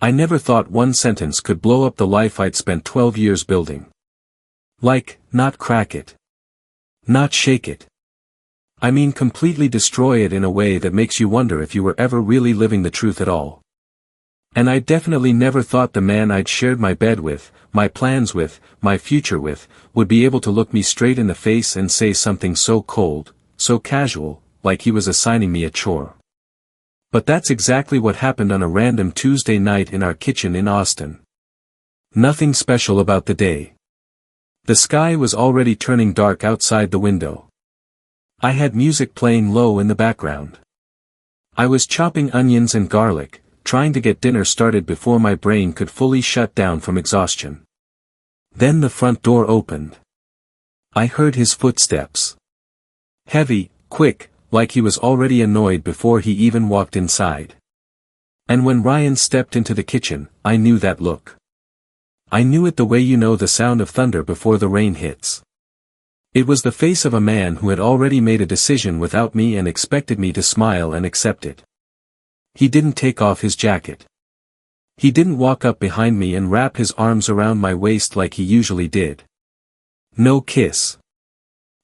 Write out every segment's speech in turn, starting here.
I never thought one sentence could blow up the life I'd spent 12 years building. Like, not crack it. Not shake it. I mean completely destroy it in a way that makes you wonder if you were ever really living the truth at all. And I definitely never thought the man I'd shared my bed with, my plans with, my future with, would be able to look me straight in the face and say something so cold, so casual, like he was assigning me a chore. But that's exactly what happened on a random Tuesday night in our kitchen in Austin. Nothing special about the day. The sky was already turning dark outside the window. I had music playing low in the background. I was chopping onions and garlic, trying to get dinner started before my brain could fully shut down from exhaustion. Then the front door opened. I heard his footsteps. Heavy, quick, like he was already annoyed before he even walked inside. And when Ryan stepped into the kitchen, I knew that look. I knew it the way you know the sound of thunder before the rain hits. It was the face of a man who had already made a decision without me and expected me to smile and accept it. He didn't take off his jacket. He didn't walk up behind me and wrap his arms around my waist like he usually did. No kiss.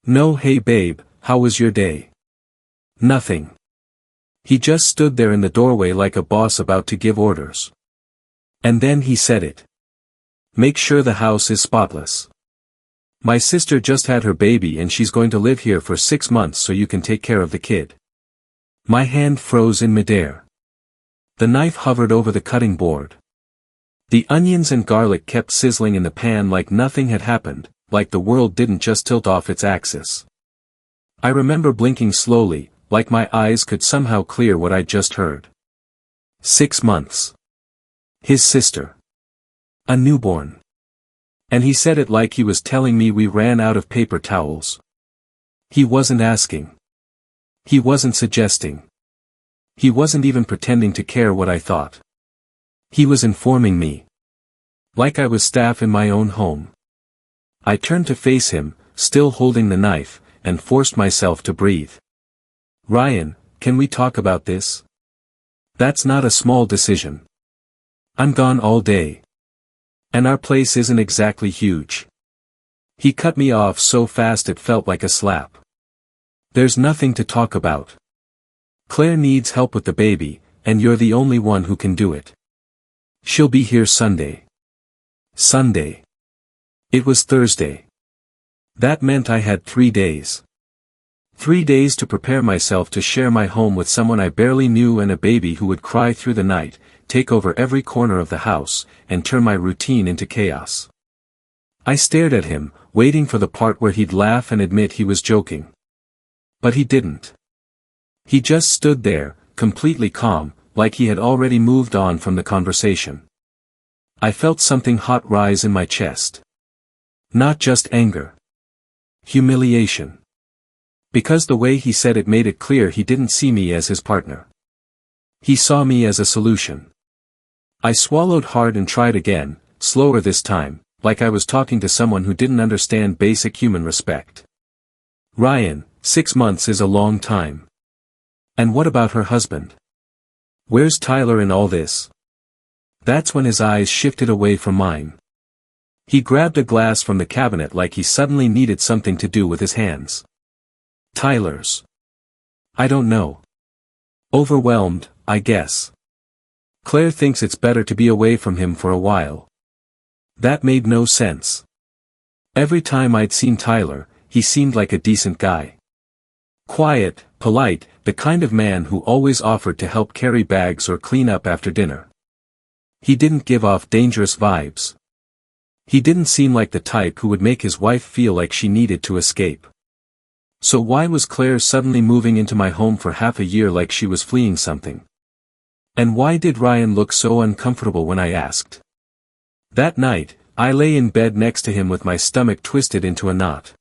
No "Hey babe, how was your day?" Nothing. He just stood there in the doorway like a boss about to give orders. And then he said it. "Make sure the house is spotless. My sister just had her baby and she's going to live here for 6 months so you can take care of the kid." My hand froze in midair. The knife hovered over the cutting board. The onions and garlic kept sizzling in the pan like nothing had happened, like the world didn't just tilt off its axis. I remember blinking slowly, like my eyes could somehow clear what I'd just heard. 6 months. His sister. A newborn. And he said it like he was telling me we ran out of paper towels. He wasn't asking. He wasn't suggesting. He wasn't even pretending to care what I thought. He was informing me. Like I was staff in my own home. I turned to face him, still holding the knife, and forced myself to breathe. "Ryan, can we talk about this? That's not a small decision. I'm gone all day. And our place isn't exactly huge." He cut me off so fast it felt like a slap. "There's nothing to talk about. Claire needs help with the baby, and you're the only one who can do it. She'll be here Sunday." Sunday. It was Thursday. That meant I had 3 days. 3 days to prepare myself to share my home with someone I barely knew and a baby who would cry through the night, take over every corner of the house, and turn my routine into chaos. I stared at him, waiting for the part where he'd laugh and admit he was joking. But he didn't. He just stood there, completely calm, like he had already moved on from the conversation. I felt something hot rise in my chest. Not just anger. Humiliation. Because the way he said it made it clear he didn't see me as his partner. He saw me as a solution. I swallowed hard and tried again, slower this time, like I was talking to someone who didn't understand basic human respect. "Ryan, 6 months is a long time. And what about her husband? Where's Tyler in all this?" That's when his eyes shifted away from mine. He grabbed a glass from the cabinet like he suddenly needed something to do with his hands. "Tyler's. I don't know. Overwhelmed, I guess. Claire thinks it's better to be away from him for a while." That made no sense. Every time I'd seen Tyler, he seemed like a decent guy. Quiet, polite, the kind of man who always offered to help carry bags or clean up after dinner. He didn't give off dangerous vibes. He didn't seem like the type who would make his wife feel like she needed to escape. So why was Claire suddenly moving into my home for half a year like she was fleeing something? And why did Ryan look so uncomfortable when I asked? That night, I lay in bed next to him with my stomach twisted into a knot.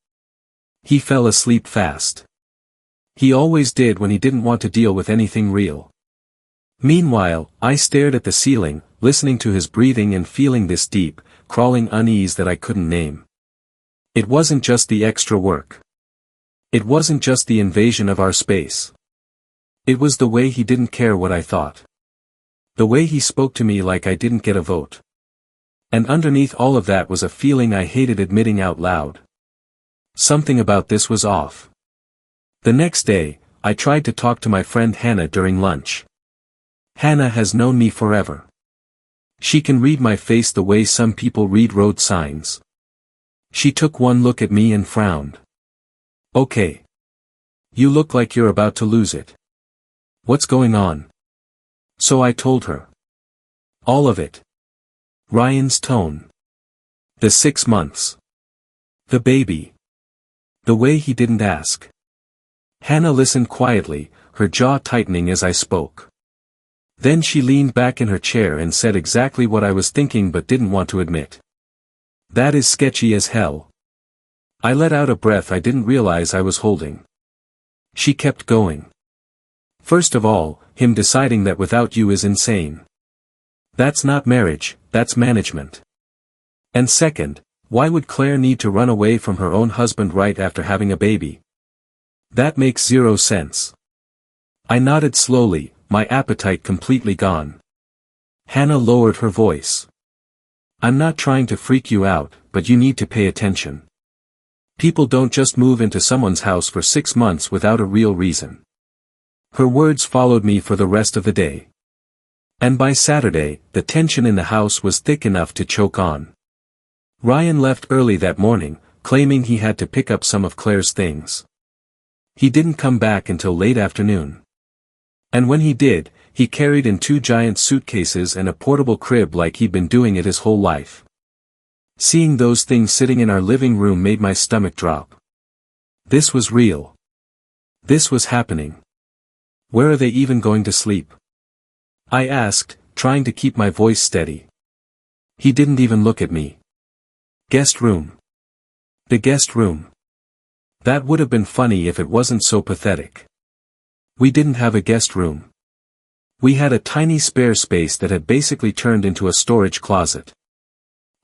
He fell asleep fast. He always did when he didn't want to deal with anything real. Meanwhile, I stared at the ceiling, listening to his breathing and feeling this deep, crawling unease that I couldn't name. It wasn't just the extra work. It wasn't just the invasion of our space. It was the way he didn't care what I thought. The way he spoke to me like I didn't get a vote. And underneath all of that was a feeling I hated admitting out loud. Something about this was off. The next day, I tried to talk to my friend Hannah during lunch. Hannah has known me forever. She can read my face the way some people read road signs. She took one look at me and frowned. Okay. You look like you're about to lose it. What's going on? So I told her. All of it. Ryan's tone. The 6 months. The baby. The way he didn't ask. Hannah listened quietly, her jaw tightening as I spoke. Then she leaned back in her chair and said exactly what I was thinking but didn't want to admit. That is sketchy as hell. I let out a breath I didn't realize I was holding. She kept going. First of all, him deciding that without you is insane. That's not marriage, that's management. And second, why would Claire need to run away from her own husband right after having a baby? That makes zero sense. I nodded slowly, my appetite completely gone. Hannah lowered her voice. I'm not trying to freak you out, but you need to pay attention. People don't just move into someone's house for 6 months without a real reason. Her words followed me for the rest of the day. And by Saturday, the tension in the house was thick enough to choke on. Ryan left early that morning, claiming he had to pick up some of Claire's things. He didn't come back until late afternoon. And when he did, he carried in 2 giant suitcases and a portable crib like he'd been doing it his whole life. Seeing those things sitting in our living room made my stomach drop. This was real. This was happening. Where are they even going to sleep? I asked, trying to keep my voice steady. He didn't even look at me. Guest room. The guest room. That would have been funny if it wasn't so pathetic. We didn't have a guest room. We had a tiny spare space that had basically turned into a storage closet.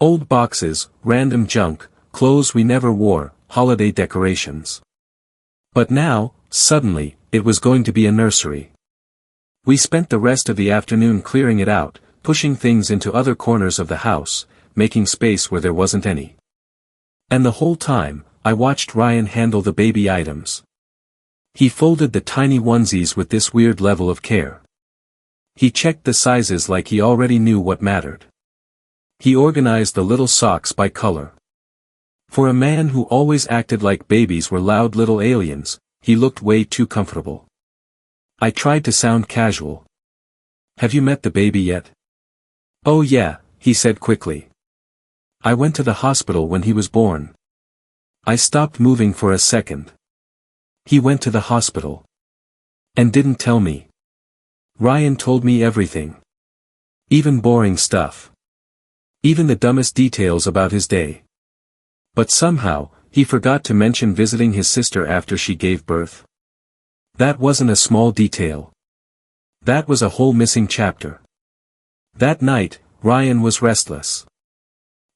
Old boxes, random junk, clothes we never wore, holiday decorations. But now, suddenly, it was going to be a nursery. We spent the rest of the afternoon clearing it out, pushing things into other corners of the house, making space where there wasn't any. And the whole time, I watched Ryan handle the baby items. He folded the tiny onesies with this weird level of care. He checked the sizes like he already knew what mattered. He organized the little socks by color. For a man who always acted like babies were loud little aliens, he looked way too comfortable. I tried to sound casual. Have you met the baby yet? Oh yeah, he said quickly. I went to the hospital when he was born. I stopped moving for a second. He went to the hospital. And didn't tell me. Ryan told me everything. Even boring stuff. Even the dumbest details about his day. But somehow, he forgot to mention visiting his sister after she gave birth. That wasn't a small detail. That was a whole missing chapter. That night, Ryan was restless.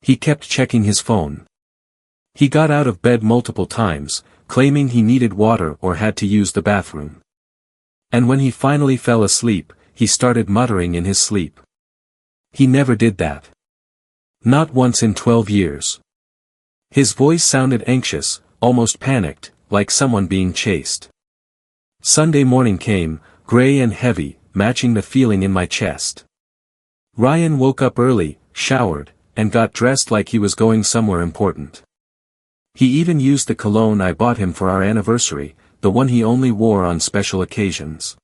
He kept checking his phone. He got out of bed multiple times, claiming he needed water or had to use the bathroom. And when he finally fell asleep, he started muttering in his sleep. He never did that. Not once in 12 years. His voice sounded anxious, almost panicked, like someone being chased. Sunday morning came, gray and heavy, matching the feeling in my chest. Ryan woke up early, showered, and got dressed like he was going somewhere important. He even used the cologne I bought him for our anniversary, the one he only wore on special occasions.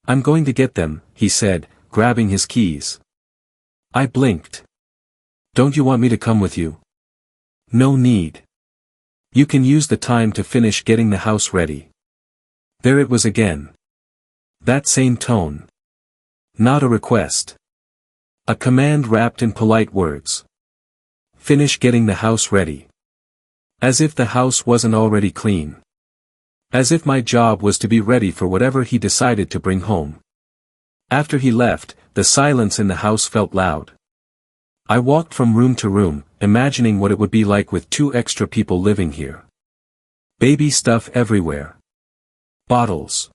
I'm going to get them, he said, grabbing his keys. I blinked. Don't you want me to come with you? No need. You can use the time to finish getting the house ready. There it was again. That same tone. Not a request. A command wrapped in polite words. Finish getting the house ready. As if the house wasn't already clean. As if my job was to be ready for whatever he decided to bring home. After he left, the silence in the house felt loud. I walked from room to room, imagining what it would be like with 2 extra people living here. Baby stuff everywhere. Bottles.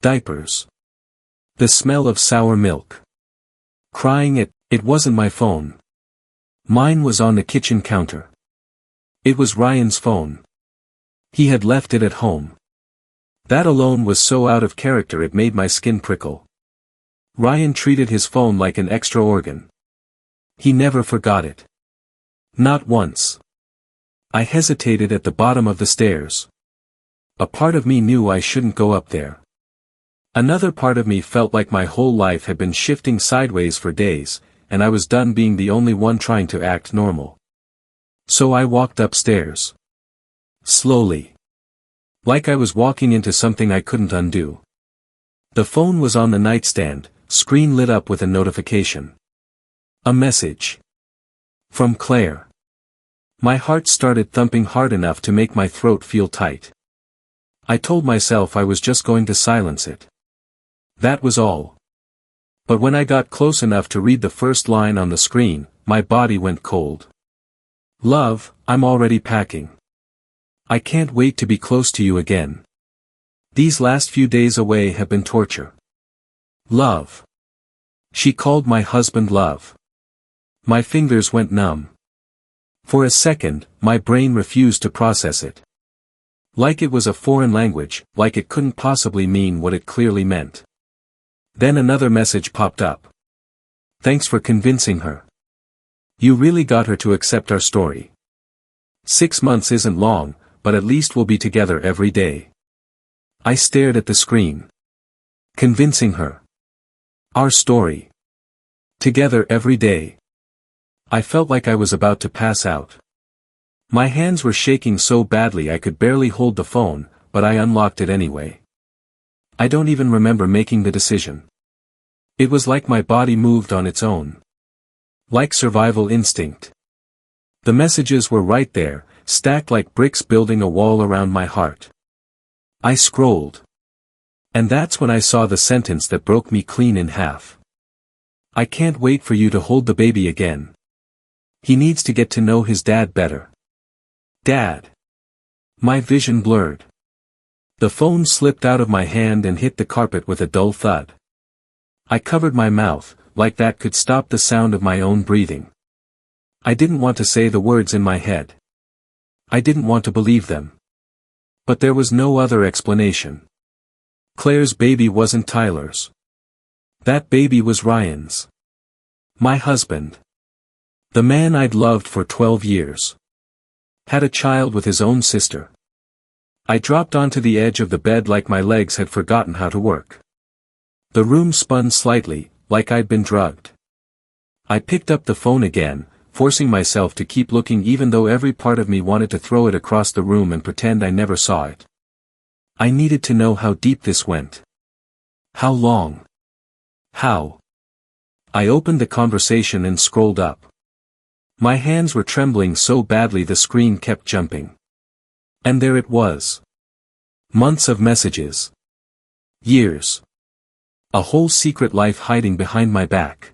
Diapers. The smell of sour milk. Crying it wasn't my phone. Mine was on the kitchen counter. It was Ryan's phone. He had left it at home. That alone was so out of character it made my skin prickle. Ryan treated his phone like an extra organ. He never forgot it. Not once. I hesitated at the bottom of the stairs. A part of me knew I shouldn't go up there. Another part of me felt like my whole life had been shifting sideways for days, and I was done being the only one trying to act normal. So I walked upstairs. Slowly. Like I was walking into something I couldn't undo. The phone was on the nightstand, screen lit up with a notification. A message. From Claire. My heart started thumping hard enough to make my throat feel tight. I told myself I was just going to silence it. That was all. But when I got close enough to read the first line on the screen, my body went cold. Love, I'm already packing. I can't wait to be close to you again. These last few days away have been torture. Love. She called my husband Love. My fingers went numb. For a second, my brain refused to process it. Like it was a foreign language, like it couldn't possibly mean what it clearly meant. Then another message popped up. Thanks for convincing her. You really got her to accept our story. 6 months isn't long, but at least we'll be together every day. I stared at the screen. Convincing her. Our story. Together every day. I felt like I was about to pass out. My hands were shaking so badly I could barely hold the phone, but I unlocked it anyway. I don't even remember making the decision. It was like my body moved on its own. Like survival instinct. The messages were right there, stacked like bricks building a wall around my heart. I scrolled. And that's when I saw the sentence that broke me clean in half. I can't wait for you to hold the baby again. He needs to get to know his dad better. Dad. My vision blurred. The phone slipped out of my hand and hit the carpet with a dull thud. I covered my mouth, like that could stop the sound of my own breathing. I didn't want to say the words in my head. I didn't want to believe them. But there was no other explanation. Claire's baby wasn't Tyler's. That baby was Ryan's. My husband. The man I'd loved for 12 years. Had a child with his own sister. I dropped onto the edge of the bed like my legs had forgotten how to work. The room spun slightly, like I'd been drugged. I picked up the phone again, forcing myself to keep looking even though every part of me wanted to throw it across the room and pretend I never saw it. I needed to know how deep this went. How long? How? I opened the conversation and scrolled up. My hands were trembling so badly the screen kept jumping. And there it was. Months of messages. Years. A whole secret life hiding behind my back.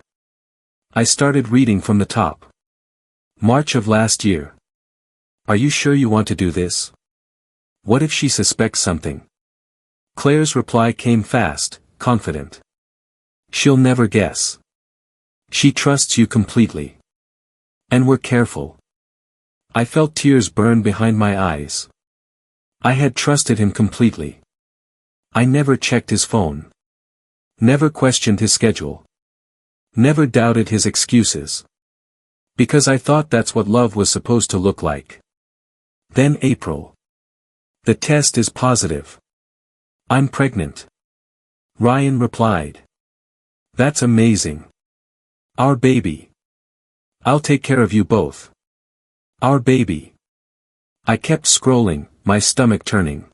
I started reading from the top. March of last year. Are you sure you want to do this? What if she suspects something? Claire's reply came fast, confident. She'll never guess. She trusts you completely. And we're careful. I felt tears burn behind my eyes. I had trusted him completely. I never checked his phone. Never questioned his schedule. Never doubted his excuses. Because I thought that's what love was supposed to look like. Then April. The test is positive. I'm pregnant. Ryan replied. That's amazing. Our baby. I'll take care of you both. Our baby. I kept scrolling, my stomach turning.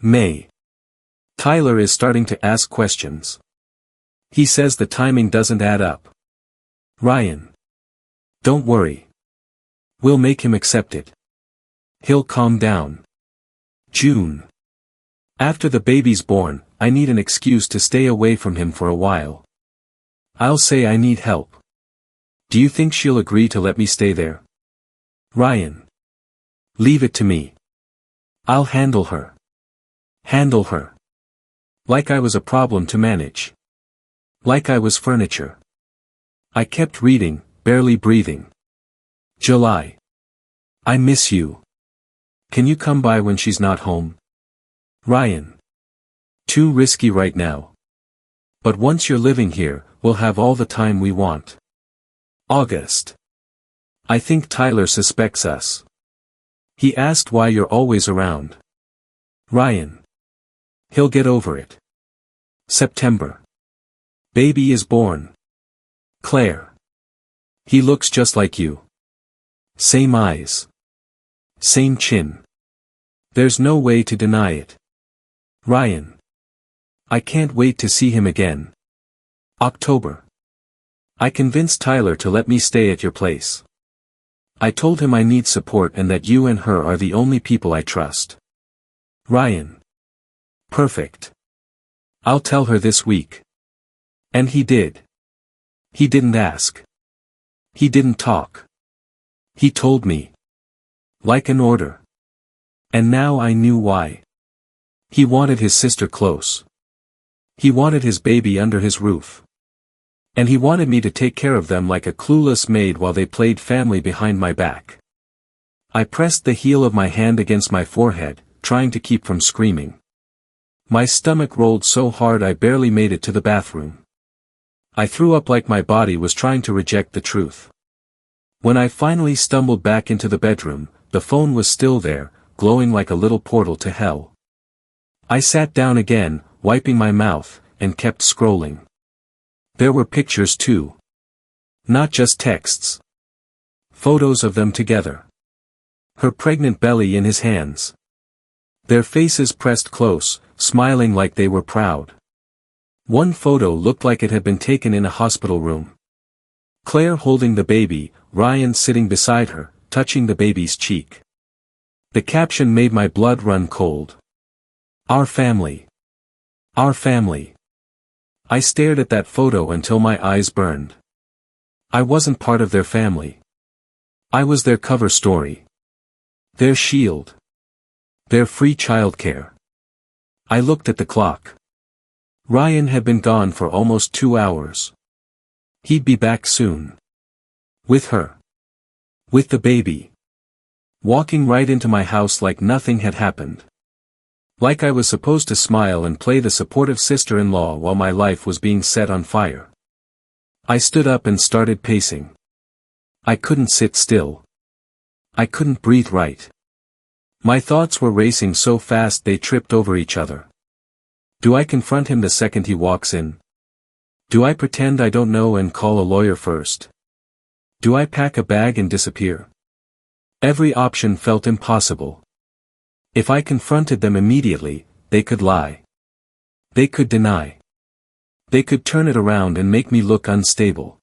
May. Tyler is starting to ask questions. He says the timing doesn't add up. Ryan. Don't worry. We'll make him accept it. He'll calm down. June. After the baby's born, I need an excuse to stay away from him for a while. I'll say I need help. Do you think she'll agree to let me stay there? Ryan. Leave it to me. I'll handle her. Handle her. Like I was a problem to manage. Like I was furniture. I kept reading, barely breathing. July. I miss you. Can you come by when she's not home? Ryan. Too risky right now. But once you're living here, we'll have all the time we want. August. I think Tyler suspects us. He asked why you're always around. Ryan. He'll get over it. September. Baby is born. Claire. He looks just like you. Same eyes. Same chin. There's no way to deny it. Ryan. I can't wait to see him again. October. I convinced Tyler to let me stay at your place. I told him I need support and that you and her are the only people I trust. Ryan. Perfect. I'll tell her this week. And he did. He didn't ask. He didn't talk. He told me. Like an order. And now I knew why. He wanted his sister close. He wanted his baby under his roof. And he wanted me to take care of them like a clueless maid while they played family behind my back. I pressed the heel of my hand against my forehead, trying to keep from screaming. My stomach rolled so hard I barely made it to the bathroom. I threw up like my body was trying to reject the truth. When I finally stumbled back into the bedroom, the phone was still there, glowing like a little portal to hell. I sat down again, wiping my mouth, and kept scrolling. There were pictures too. Not just texts. Photos of them together. Her pregnant belly in his hands. Their faces pressed close, smiling like they were proud. One photo looked like it had been taken in a hospital room. Claire holding the baby, Ryan sitting beside her, touching the baby's cheek. The caption made my blood run cold. Our family. Our family. I stared at that photo until my eyes burned. I wasn't part of their family. I was their cover story. Their shield. Their free childcare. I looked at the clock. Ryan had been gone for almost 2 hours. He'd be back soon. With her. With the baby. Walking right into my house like nothing had happened. Like I was supposed to smile and play the supportive sister-in-law while my life was being set on fire. I stood up and started pacing. I couldn't sit still. I couldn't breathe right. My thoughts were racing so fast they tripped over each other. Do I confront him the second he walks in? Do I pretend I don't know and call a lawyer first? Do I pack a bag and disappear? Every option felt impossible. If I confronted them immediately, they could lie. They could deny. They could turn it around and make me look unstable.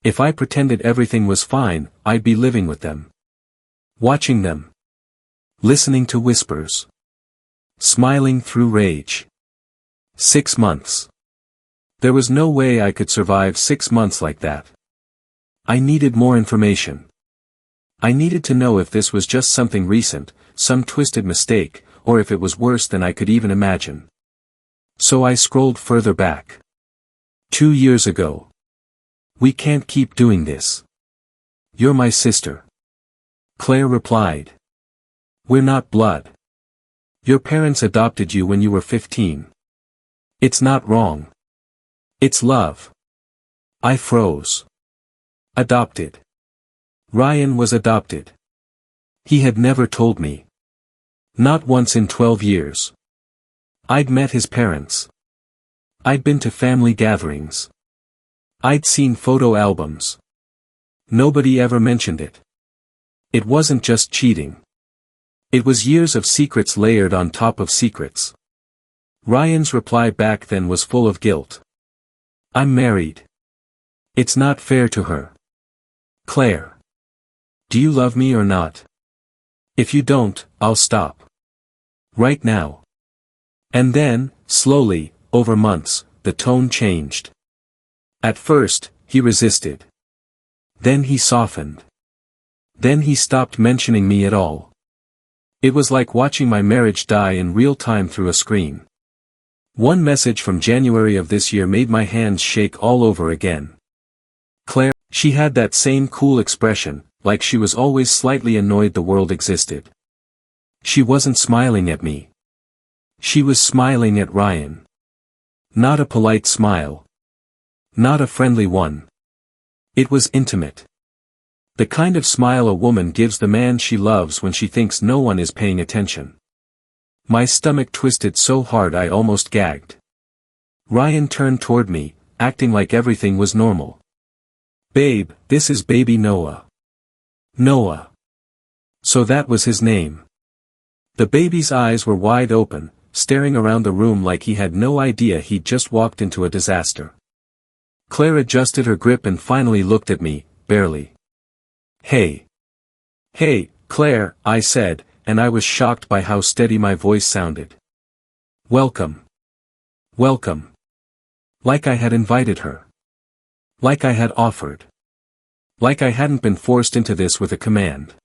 If I pretended everything was fine, I'd be living with them. Watching them. Listening to whispers. Smiling through rage. 6 months. There was no way I could survive 6 months like that. I needed more information. I needed to know if this was just something recent, some twisted mistake, or if it was worse than I could even imagine. So I scrolled further back. 2 years ago. We can't keep doing this. You're my sister. Claire replied. We're not blood. Your parents adopted you when you were 15. It's not wrong. It's love. I froze. Adopted. Ryan was adopted. He had never told me. Not once in 12 years. I'd met his parents. I'd been to family gatherings. I'd seen photo albums. Nobody ever mentioned it. It wasn't just cheating. It was years of secrets layered on top of secrets. Ryan's reply back then was full of guilt. I'm married. It's not fair to her. Claire. Do you love me or not? If you don't, I'll stop. Right now. And then, slowly, over months, the tone changed. At first, he resisted. Then he softened. Then he stopped mentioning me at all. It was like watching my marriage die in real time through a screen. One message from January of this year made my hands shake all over again. Claire, she had that same cool expression, like she was always slightly annoyed the world existed. She wasn't smiling at me. She was smiling at Ryan. Not a polite smile. Not a friendly one. It was intimate. The kind of smile a woman gives the man she loves when she thinks no one is paying attention. My stomach twisted so hard I almost gagged. Ryan turned toward me, acting like everything was normal. "Babe, this is baby Noah." Noah. So that was his name. The baby's eyes were wide open, staring around the room like he had no idea he'd just walked into a disaster. Claire adjusted her grip and finally looked at me, barely. "Hey. Hey, Claire," I said, and I was shocked by how steady my voice sounded. "Welcome. Welcome." Like I had invited her. Like I had offered. Like I hadn't been forced into this with a command.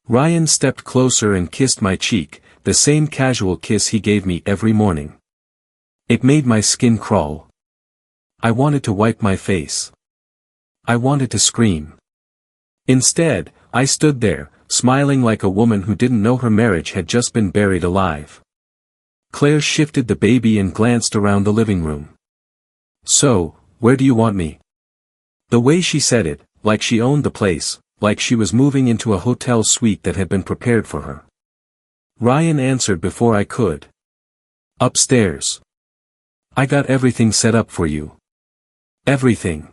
Ryan stepped closer and kissed my cheek, the same casual kiss he gave me every morning. It made my skin crawl. I wanted to wipe my face. I wanted to scream. Instead, I stood there, smiling like a woman who didn't know her marriage had just been buried alive. Claire shifted the baby and glanced around the living room. "So, where do you want me?" The way she said it, like she owned the place, like she was moving into a hotel suite that had been prepared for her. Ryan answered before I could. "Upstairs. I got everything set up for you." Everything.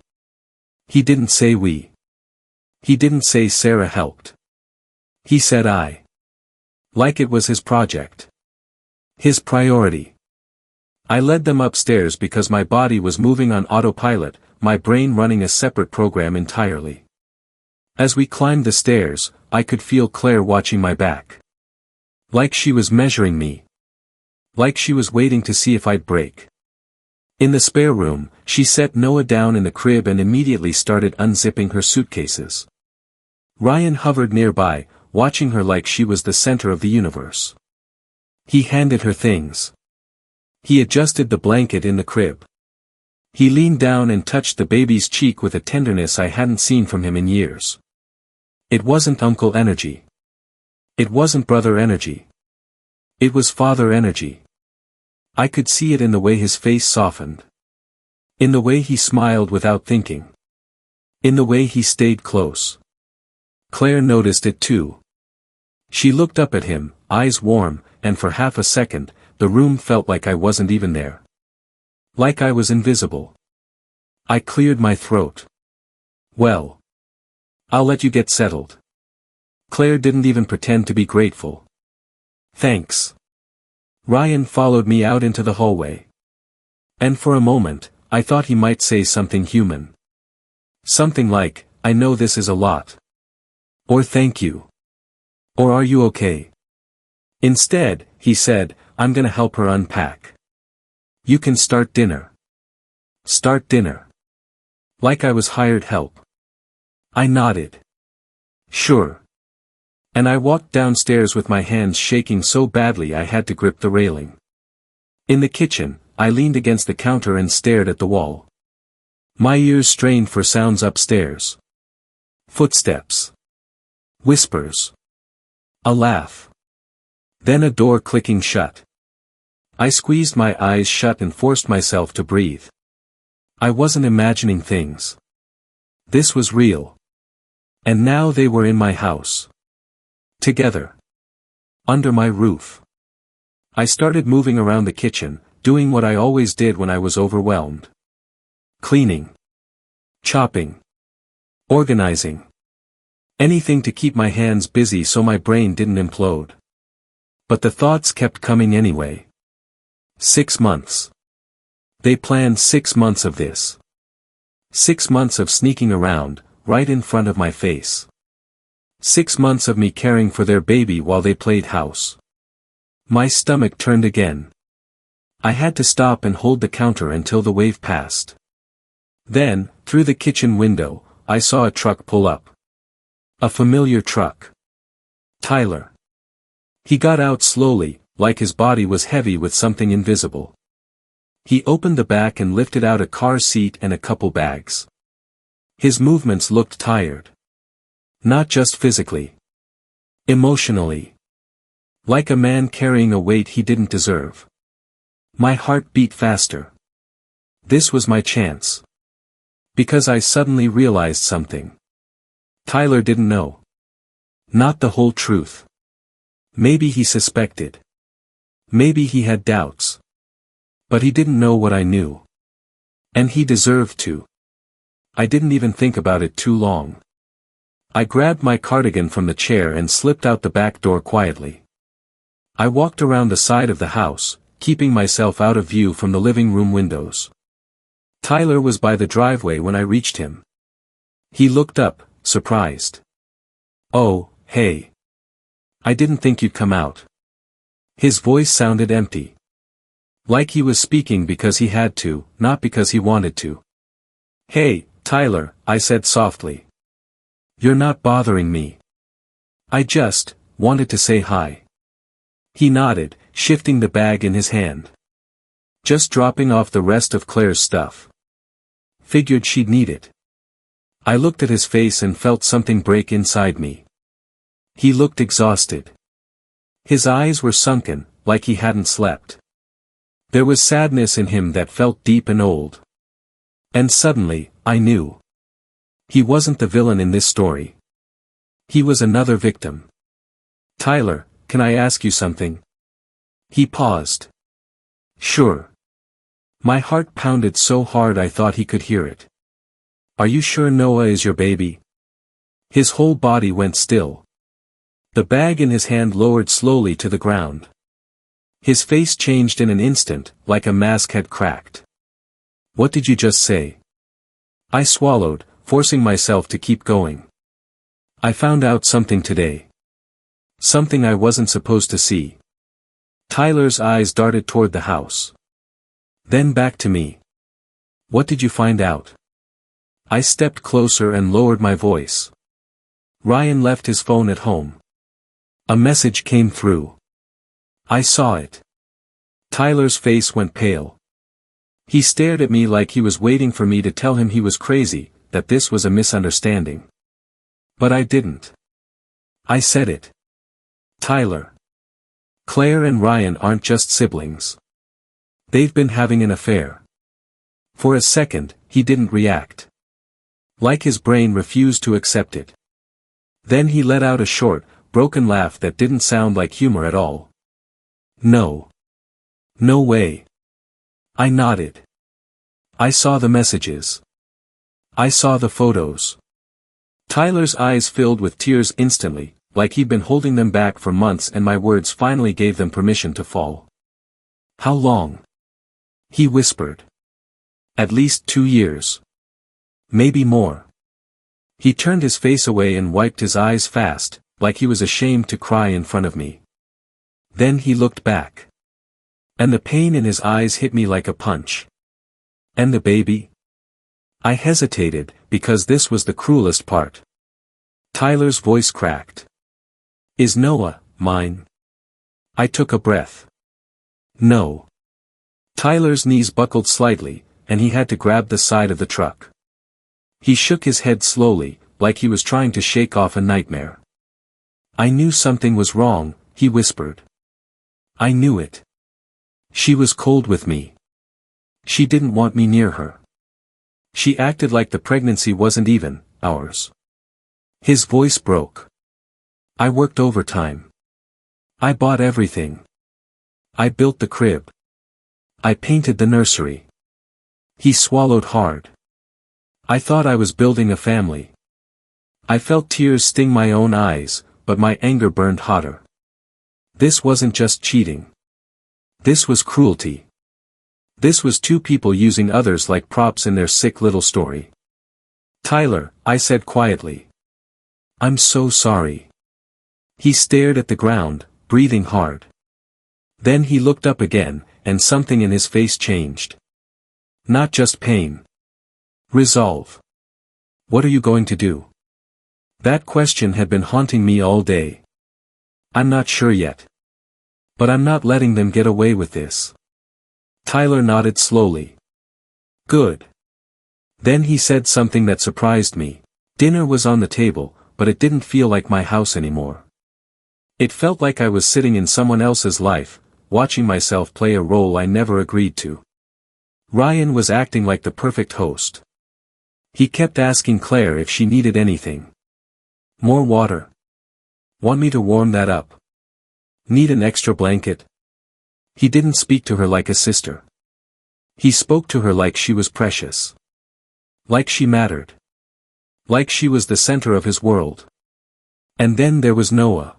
He didn't say we. He didn't say Sarah helped. He said I. Like it was his project. His priority. I led them upstairs because my body was moving on autopilot, my brain running a separate program entirely. As we climbed the stairs, I could feel Claire watching my back. Like she was measuring me. Like she was waiting to see if I'd break. In the spare room, she set Noah down in the crib and immediately started unzipping her suitcases. Ryan hovered nearby, watching her like she was the center of the universe. He handed her things. He adjusted the blanket in the crib. He leaned down and touched the baby's cheek with a tenderness I hadn't seen from him in years. It wasn't uncle energy. It wasn't brother energy. It was father energy. I could see it in the way his face softened. In the way he smiled without thinking. In the way he stayed close. Claire noticed it too. She looked up at him, eyes warm, and for half a second, the room felt like I wasn't even there. Like I was invisible. I cleared my throat. "Well. I'll let you get settled." Claire didn't even pretend to be grateful. "Thanks." Ryan followed me out into the hallway. And for a moment, I thought he might say something human. Something like, "I know this is a lot." Or "Thank you." Or "Are you okay?" Instead, he said, "I'm gonna help her unpack. You can start dinner." Start dinner. Like I was hired help. I nodded. "Sure." And I walked downstairs with my hands shaking so badly I had to grip the railing. In the kitchen, I leaned against the counter and stared at the wall. My ears strained for sounds upstairs. Footsteps. Whispers. A laugh. Then a door clicking shut. I squeezed my eyes shut and forced myself to breathe. I wasn't imagining things. This was real. And now they were in my house. Together. Under my roof. I started moving around the kitchen, doing what I always did when I was overwhelmed. Cleaning. Chopping. Organizing. Anything to keep my hands busy so my brain didn't implode. But the thoughts kept coming anyway. 6 months. They planned 6 months of this. 6 months of sneaking around, right in front of my face. 6 months of me caring for their baby while they played house. My stomach turned again. I had to stop and hold the counter until the wave passed. Then, through the kitchen window, I saw a truck pull up. A familiar truck. Tyler. He got out slowly, like his body was heavy with something invisible. He opened the back and lifted out a car seat and a couple bags. His movements looked tired. Not just physically. Emotionally. Like a man carrying a weight he didn't deserve. My heart beat faster. This was my chance. Because I suddenly realized something. Tyler didn't know. Not the whole truth. Maybe he suspected. Maybe he had doubts. But he didn't know what I knew. And he deserved to. I didn't even think about it too long. I grabbed my cardigan from the chair and slipped out the back door quietly. I walked around the side of the house, keeping myself out of view from the living room windows. Tyler was by the driveway when I reached him. He looked up, surprised. "Oh, hey. I didn't think you'd come out." His voice sounded empty. Like he was speaking because he had to, not because he wanted to. "Hey, Tyler," I said softly. "You're not bothering me. I just wanted to say hi." He nodded, shifting the bag in his hand. "Just dropping off the rest of Claire's stuff. Figured she'd need it." I looked at his face and felt something break inside me. He looked exhausted. His eyes were sunken, like he hadn't slept. There was sadness in him that felt deep and old. And suddenly, I knew. He wasn't the villain in this story. He was another victim. "Tyler, can I ask you something?" He paused. "Sure." My heart pounded so hard I thought he could hear it. "Are you sure Noah is your baby?" His whole body went still. The bag in his hand lowered slowly to the ground. His face changed in an instant, like a mask had cracked. "What did you just say?" I swallowed, forcing myself to keep going. "I found out something today. Something I wasn't supposed to see." Tyler's eyes darted toward the house. Then back to me. "What did you find out?" I stepped closer and lowered my voice. "Ryan left his phone at home. A message came through. I saw it." Tyler's face went pale. He stared at me like he was waiting for me to tell him he was crazy, that this was a misunderstanding. But I didn't. I said it. "Tyler. Claire and Ryan aren't just siblings. They've been having an affair." For a second, he didn't react. Like his brain refused to accept it. Then he let out a short, broken laugh that didn't sound like humor at all. "No. No way." I nodded. "I saw the messages. I saw the photos." Tyler's eyes filled with tears instantly, like he'd been holding them back for months, and my words finally gave them permission to fall. "How long?" he whispered. "At least 2 years. Maybe more." He turned his face away and wiped his eyes fast, like he was ashamed to cry in front of me. Then he looked back. And the pain in his eyes hit me like a punch. "And the baby?" I hesitated, because this was the cruelest part. Tyler's voice cracked. "Is Noah mine?" I took a breath. "No." Tyler's knees buckled slightly, and he had to grab the side of the truck. He shook his head slowly, like he was trying to shake off a nightmare. "I knew something was wrong," he whispered. "I knew it. She was cold with me. She didn't want me near her. She acted like the pregnancy wasn't even ours." His voice broke. "I worked overtime. I bought everything. I built the crib. I painted the nursery." He swallowed hard. "I thought I was building a family." I felt tears sting my own eyes, but my anger burned hotter. This wasn't just cheating. This was cruelty. This was two people using others like props in their sick little story. "Tyler," I said quietly. "I'm so sorry." He stared at the ground, breathing hard. Then he looked up again, and something in his face changed. Not just pain. Resolve. "What are you going to do?" That question had been haunting me all day. "I'm not sure yet. But I'm not letting them get away with this." Tyler nodded slowly. "Good. Then he said something that surprised me. Dinner was on the table, but it didn't feel like my house anymore. It felt like I was sitting in someone else's life, watching myself play a role I never agreed to. Ryan was acting like the perfect host. He kept asking Claire if she needed anything. More water? Want me to warm that up? Need an extra blanket? He didn't speak to her like a sister. He spoke to her like she was precious. Like she mattered. Like she was the center of his world. And then there was Noah.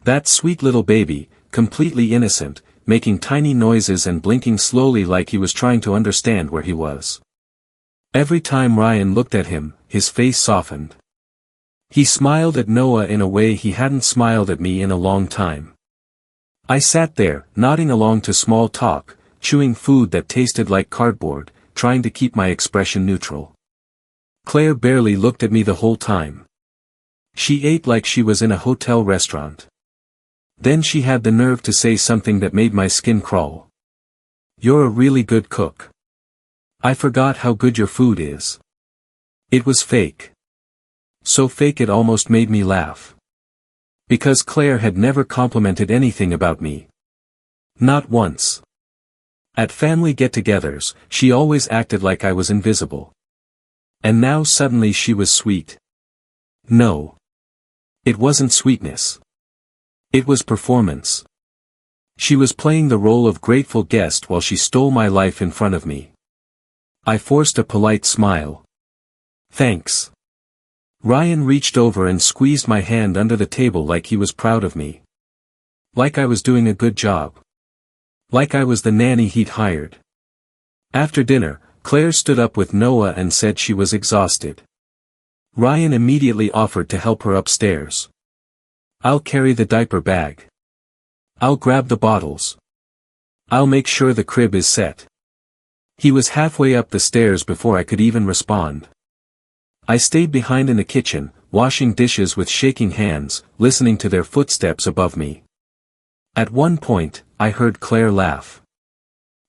That sweet little baby, completely innocent, making tiny noises and blinking slowly like he was trying to understand where he was. Every time Ryan looked at him, his face softened. He smiled at Noah in a way he hadn't smiled at me in a long time. I sat there, nodding along to small talk, chewing food that tasted like cardboard, trying to keep my expression neutral. Claire barely looked at me the whole time. She ate like she was in a hotel restaurant. Then she had the nerve to say something that made my skin crawl. "You're a really good cook. I forgot how good your food is." It was fake. So fake it almost made me laugh. Because Claire had never complimented anything about me. Not once. At family get-togethers, she always acted like I was invisible. And now suddenly she was sweet. No. It wasn't sweetness. It was performance. She was playing the role of grateful guest while she stole my life in front of me. I forced a polite smile. "Thanks." Ryan reached over and squeezed my hand under the table like he was proud of me. Like I was doing a good job. Like I was the nanny he'd hired. After dinner, Claire stood up with Noah and said she was exhausted. Ryan immediately offered to help her upstairs. "I'll carry the diaper bag. I'll grab the bottles. I'll make sure the crib is set." He was halfway up the stairs before I could even respond. I stayed behind in the kitchen, washing dishes with shaking hands, listening to their footsteps above me. At one point, I heard Claire laugh.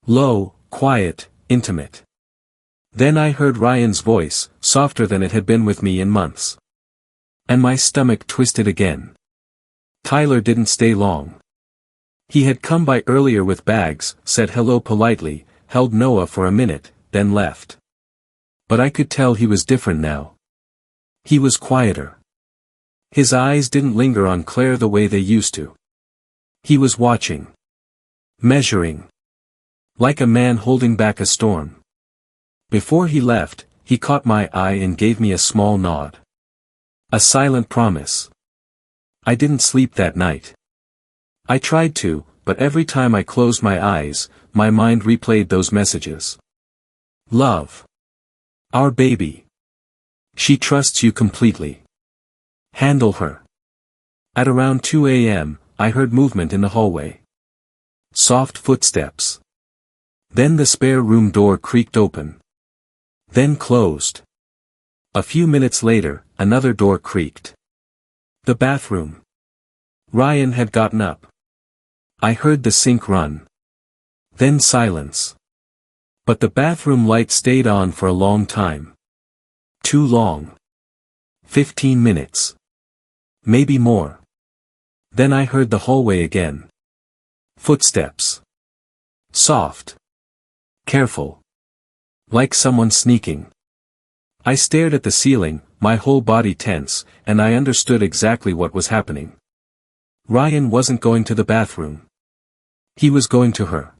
Low, quiet, intimate. Then I heard Ryan's voice, softer than it had been with me in months. And my stomach twisted again. Tyler didn't stay long. He had come by earlier with bags, said hello politely, held Noah for a minute, then left. But I could tell he was different now. He was quieter. His eyes didn't linger on Claire the way they used to. He was watching. Measuring. Like a man holding back a storm. Before he left, he caught my eye and gave me a small nod. A silent promise. I didn't sleep that night. I tried to, but every time I closed my eyes, my mind replayed those messages. Love. Our baby. She trusts you completely. Handle her. At around 2 a.m., I heard movement in the hallway. Soft footsteps. Then the spare room door creaked open. Then closed. A few minutes later, another door creaked. The bathroom. Ryan had gotten up. I heard the sink run. Then silence. But the bathroom light stayed on for a long time. Too long. 15 minutes. Maybe more. Then I heard the hallway again. Footsteps. Soft. Careful. Like someone sneaking. I stared at the ceiling, my whole body tense, and I understood exactly what was happening. Ryan wasn't going to the bathroom. He was going to her.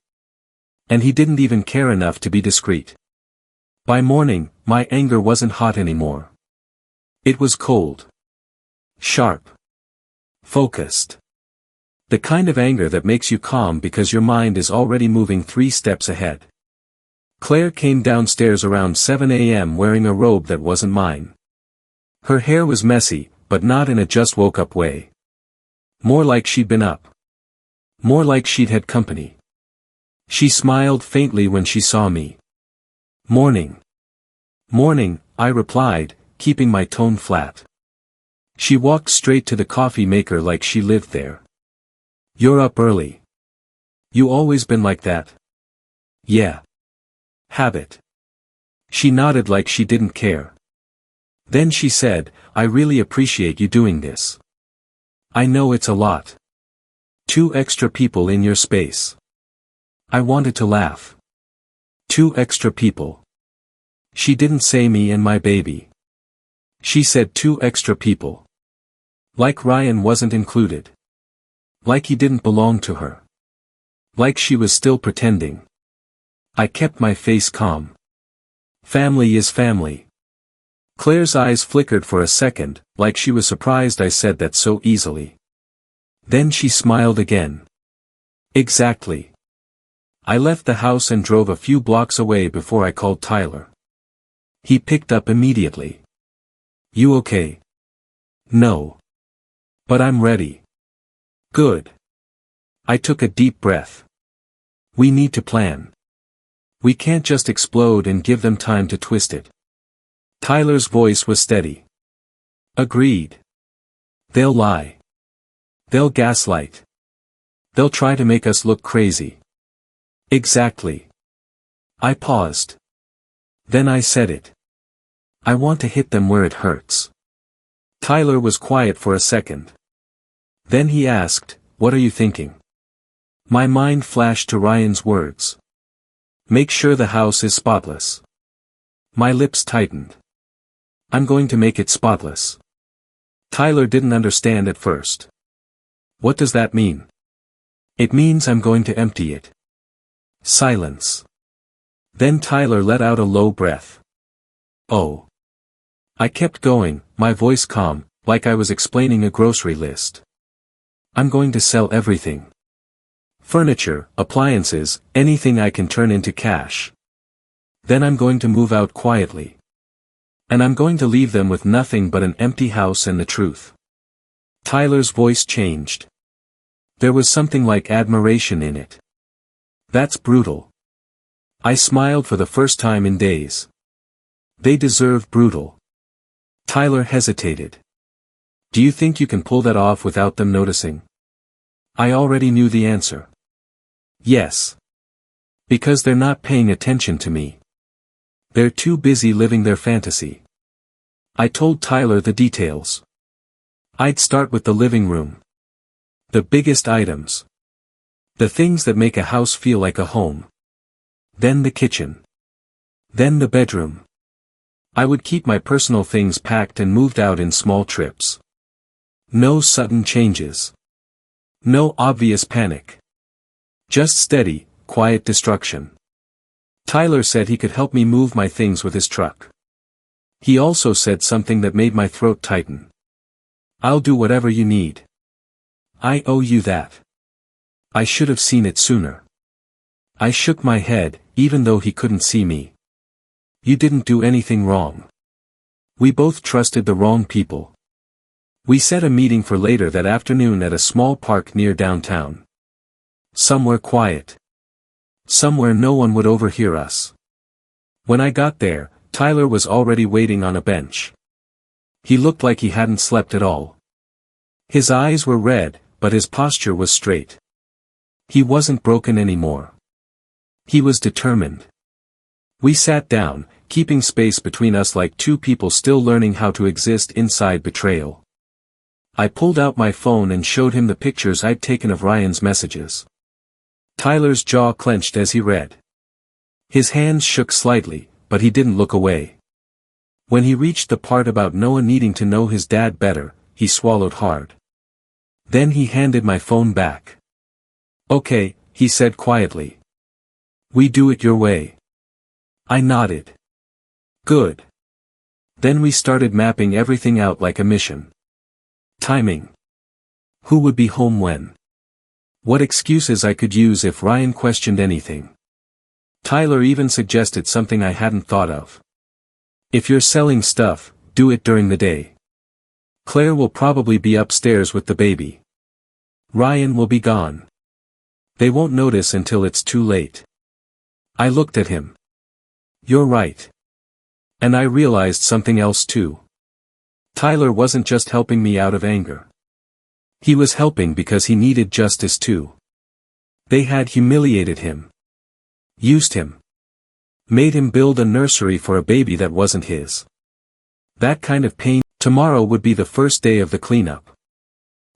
And he didn't even care enough to be discreet. By morning, my anger wasn't hot anymore. It was cold. Sharp. Focused. The kind of anger that makes you calm because your mind is already moving 3 steps ahead. Claire came downstairs around 7 a.m. wearing a robe that wasn't mine. Her hair was messy, but not in a just woke up way. More like she'd been up. More like she'd had company. She smiled faintly when she saw me. Morning. Morning, I replied, keeping my tone flat. She walked straight to the coffee maker like she lived there. You're up early. You always been like that? Yeah. Habit. She nodded like she didn't care. Then she said, I really appreciate you doing this. I know it's a lot. 2 extra people in your space. I wanted to laugh. 2 extra people. She didn't say me and my baby. She said 2 extra people. Like Ryan wasn't included. Like he didn't belong to her. Like she was still pretending. I kept my face calm. Family is family. Claire's eyes flickered for a second, like she was surprised I said that so easily. Then she smiled again. Exactly. I left the house and drove a few blocks away before I called Tyler. He picked up immediately. You okay? No. But I'm ready. Good. I took a deep breath. We need to plan. We can't just explode and give them time to twist it. Tyler's voice was steady. Agreed. They'll lie. They'll gaslight. They'll try to make us look crazy. Exactly. I paused. Then I said it. I want to hit them where it hurts. Tyler was quiet for a second. Then he asked, what are you thinking? My mind flashed to Ryan's words. Make sure the house is spotless. My lips tightened. I'm going to make it spotless. Tyler didn't understand at first. What does that mean? It means I'm going to empty it. Silence. Then Tyler let out a low breath. Oh. I kept going, my voice calm, like I was explaining a grocery list. I'm going to sell everything. Furniture, appliances, anything I can turn into cash. Then I'm going to move out quietly. And I'm going to leave them with nothing but an empty house and the truth. Tyler's voice changed. There was something like admiration in it. That's brutal. I smiled for the first time in days. They deserve brutal. Tyler hesitated. Do you think you can pull that off without them noticing? I already knew the answer. Yes. Because they're not paying attention to me. They're too busy living their fantasy. I told Tyler the details. I'd start with the living room. The biggest items. The things that make a house feel like a home. Then the kitchen. Then the bedroom. I would keep my personal things packed and moved out in small trips. No sudden changes. No obvious panic. Just steady, quiet destruction. Tyler said he could help me move my things with his truck. He also said something that made my throat tighten. I'll do whatever you need. I owe you that. I should have seen it sooner. I shook my head, even though he couldn't see me. You didn't do anything wrong. We both trusted the wrong people. We set a meeting for later that afternoon at a small park near downtown. Somewhere quiet. Somewhere no one would overhear us. When I got there, Tyler was already waiting on a bench. He looked like he hadn't slept at all. His eyes were red, but his posture was straight. He wasn't broken anymore. He was determined. We sat down, keeping space between us like 2 people still learning how to exist inside betrayal. I pulled out my phone and showed him the pictures I'd taken of Ryan's messages. Tyler's jaw clenched as he read. His hands shook slightly, but he didn't look away. When he reached the part about Noah needing to know his dad better, he swallowed hard. Then he handed my phone back. Okay, he said quietly. We do it your way. I nodded. Good. Then we started mapping everything out like a mission. Timing. Who would be home when? What excuses I could use if Ryan questioned anything. Tyler even suggested something I hadn't thought of. If you're selling stuff, do it during the day. Claire will probably be upstairs with the baby. Ryan will be gone. They won't notice until it's too late. I looked at him. You're right. And I realized something else too. Tyler wasn't just helping me out of anger. He was helping because he needed justice too. They had humiliated him. Used him. Made him build a nursery for a baby that wasn't his. That kind of pain. Tomorrow would be the first day of the cleanup.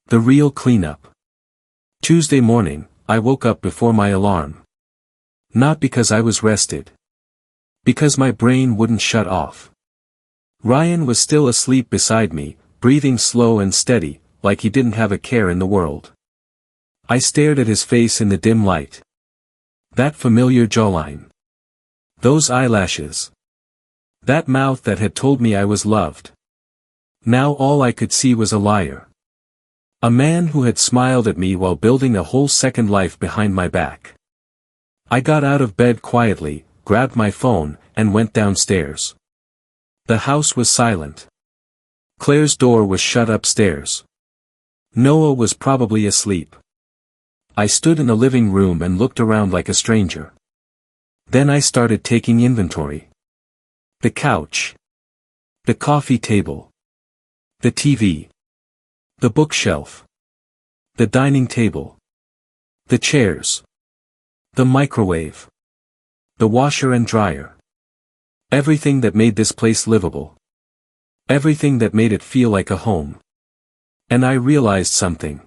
The real cleanup. Tuesday morning, I woke up before my alarm. Not because I was rested. Because my brain wouldn't shut off. Ryan was still asleep beside me, breathing slow and steady, like he didn't have a care in the world. I stared at his face in the dim light. That familiar jawline. Those eyelashes. That mouth that had told me I was loved. Now all I could see was a liar. A man who had smiled at me while building a whole second life behind my back. I got out of bed quietly, grabbed my phone, and went downstairs. The house was silent. Claire's door was shut upstairs. Noah was probably asleep. I stood in the living room and looked around like a stranger. Then I started taking inventory. The couch. The coffee table. The TV. The bookshelf. The dining table. The chairs. The microwave. The washer and dryer. Everything that made this place livable. Everything that made it feel like a home. And I realized something.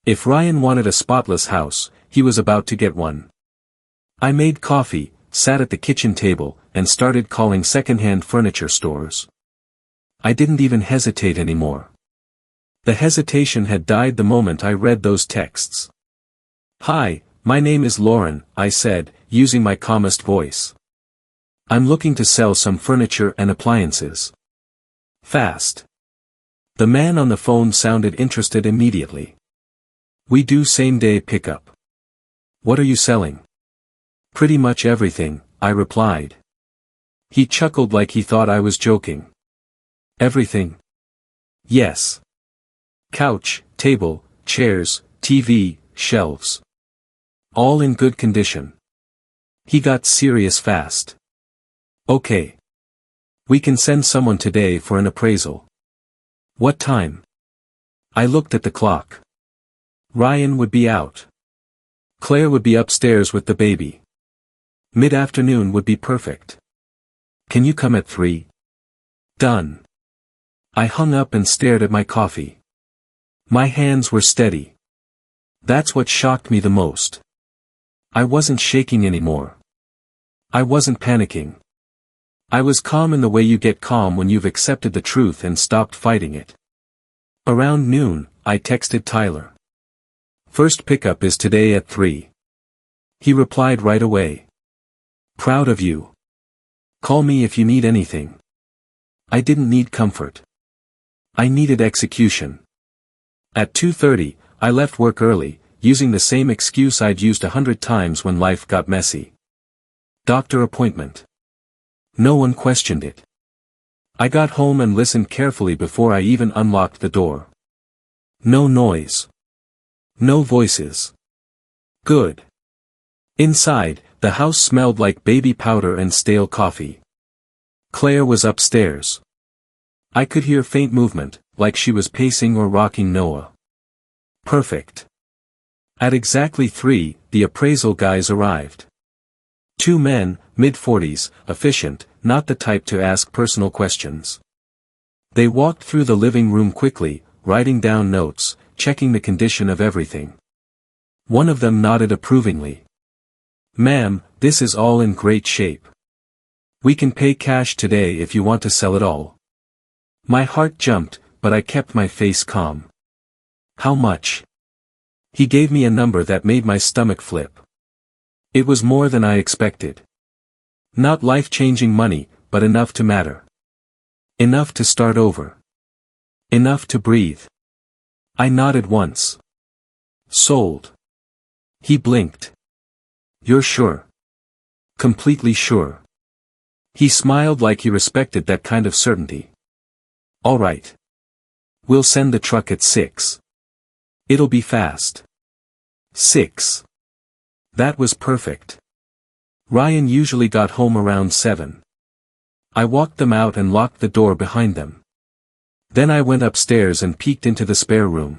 If Ryan wanted a spotless house, he was about to get one. I made coffee, sat at the kitchen table, and started calling second-hand furniture stores. I didn't even hesitate anymore. The hesitation had died the moment I read those texts. "Hi, my name is Lauren," I said, using my calmest voice. "I'm looking to sell some furniture and appliances. Fast." The man on the phone sounded interested immediately. "We do same-day pickup." "What are you selling?" "Pretty much everything," I replied. He chuckled like he thought I was joking. "Everything?" "Yes. Couch, table, chairs, TV, shelves. All in good condition." He got serious fast. "Okay. We can send someone today for an appraisal." "What time?" I looked at the clock. Ryan would be out. Claire would be upstairs with the baby. Mid-afternoon would be perfect. "Can you come at 3? "Done." I hung up and stared at my coffee. My hands were steady. That's what shocked me the most. I wasn't shaking anymore. I wasn't panicking. I was calm in the way you get calm when you've accepted the truth and stopped fighting it. Around noon, I texted Tyler. "First pickup is today at 3. He replied right away. "Proud of you. Call me if you need anything." I didn't need comfort. I needed execution. At 2:30, I left work early, using the same excuse I'd used 100 times when life got messy. Doctor appointment. No one questioned it. I got home and listened carefully before I even unlocked the door. No noise. No voices. Good. Inside, the house smelled like baby powder and stale coffee. Claire was upstairs. I could hear faint movement, like she was pacing or rocking Noah. Perfect. At exactly 3, the appraisal guys arrived. 2 men, mid-40s, efficient, not the type to ask personal questions. They walked through the living room quickly, writing down notes, checking the condition of everything. One of them nodded approvingly. "Ma'am, this is all in great shape. We can pay cash today if you want to sell it all." My heart jumped, but I kept my face calm. "How much?" He gave me a number that made my stomach flip. It was more than I expected. Not life-changing money, but enough to matter. Enough to start over. Enough to breathe. I nodded once. "Sold." He blinked. "You're sure?" "Completely sure." He smiled like he respected that kind of certainty. "All right. We'll send the truck at 6. It'll be fast." 6. That was perfect. Ryan usually got home around 7. I walked them out and locked the door behind them. Then I went upstairs and peeked into the spare room.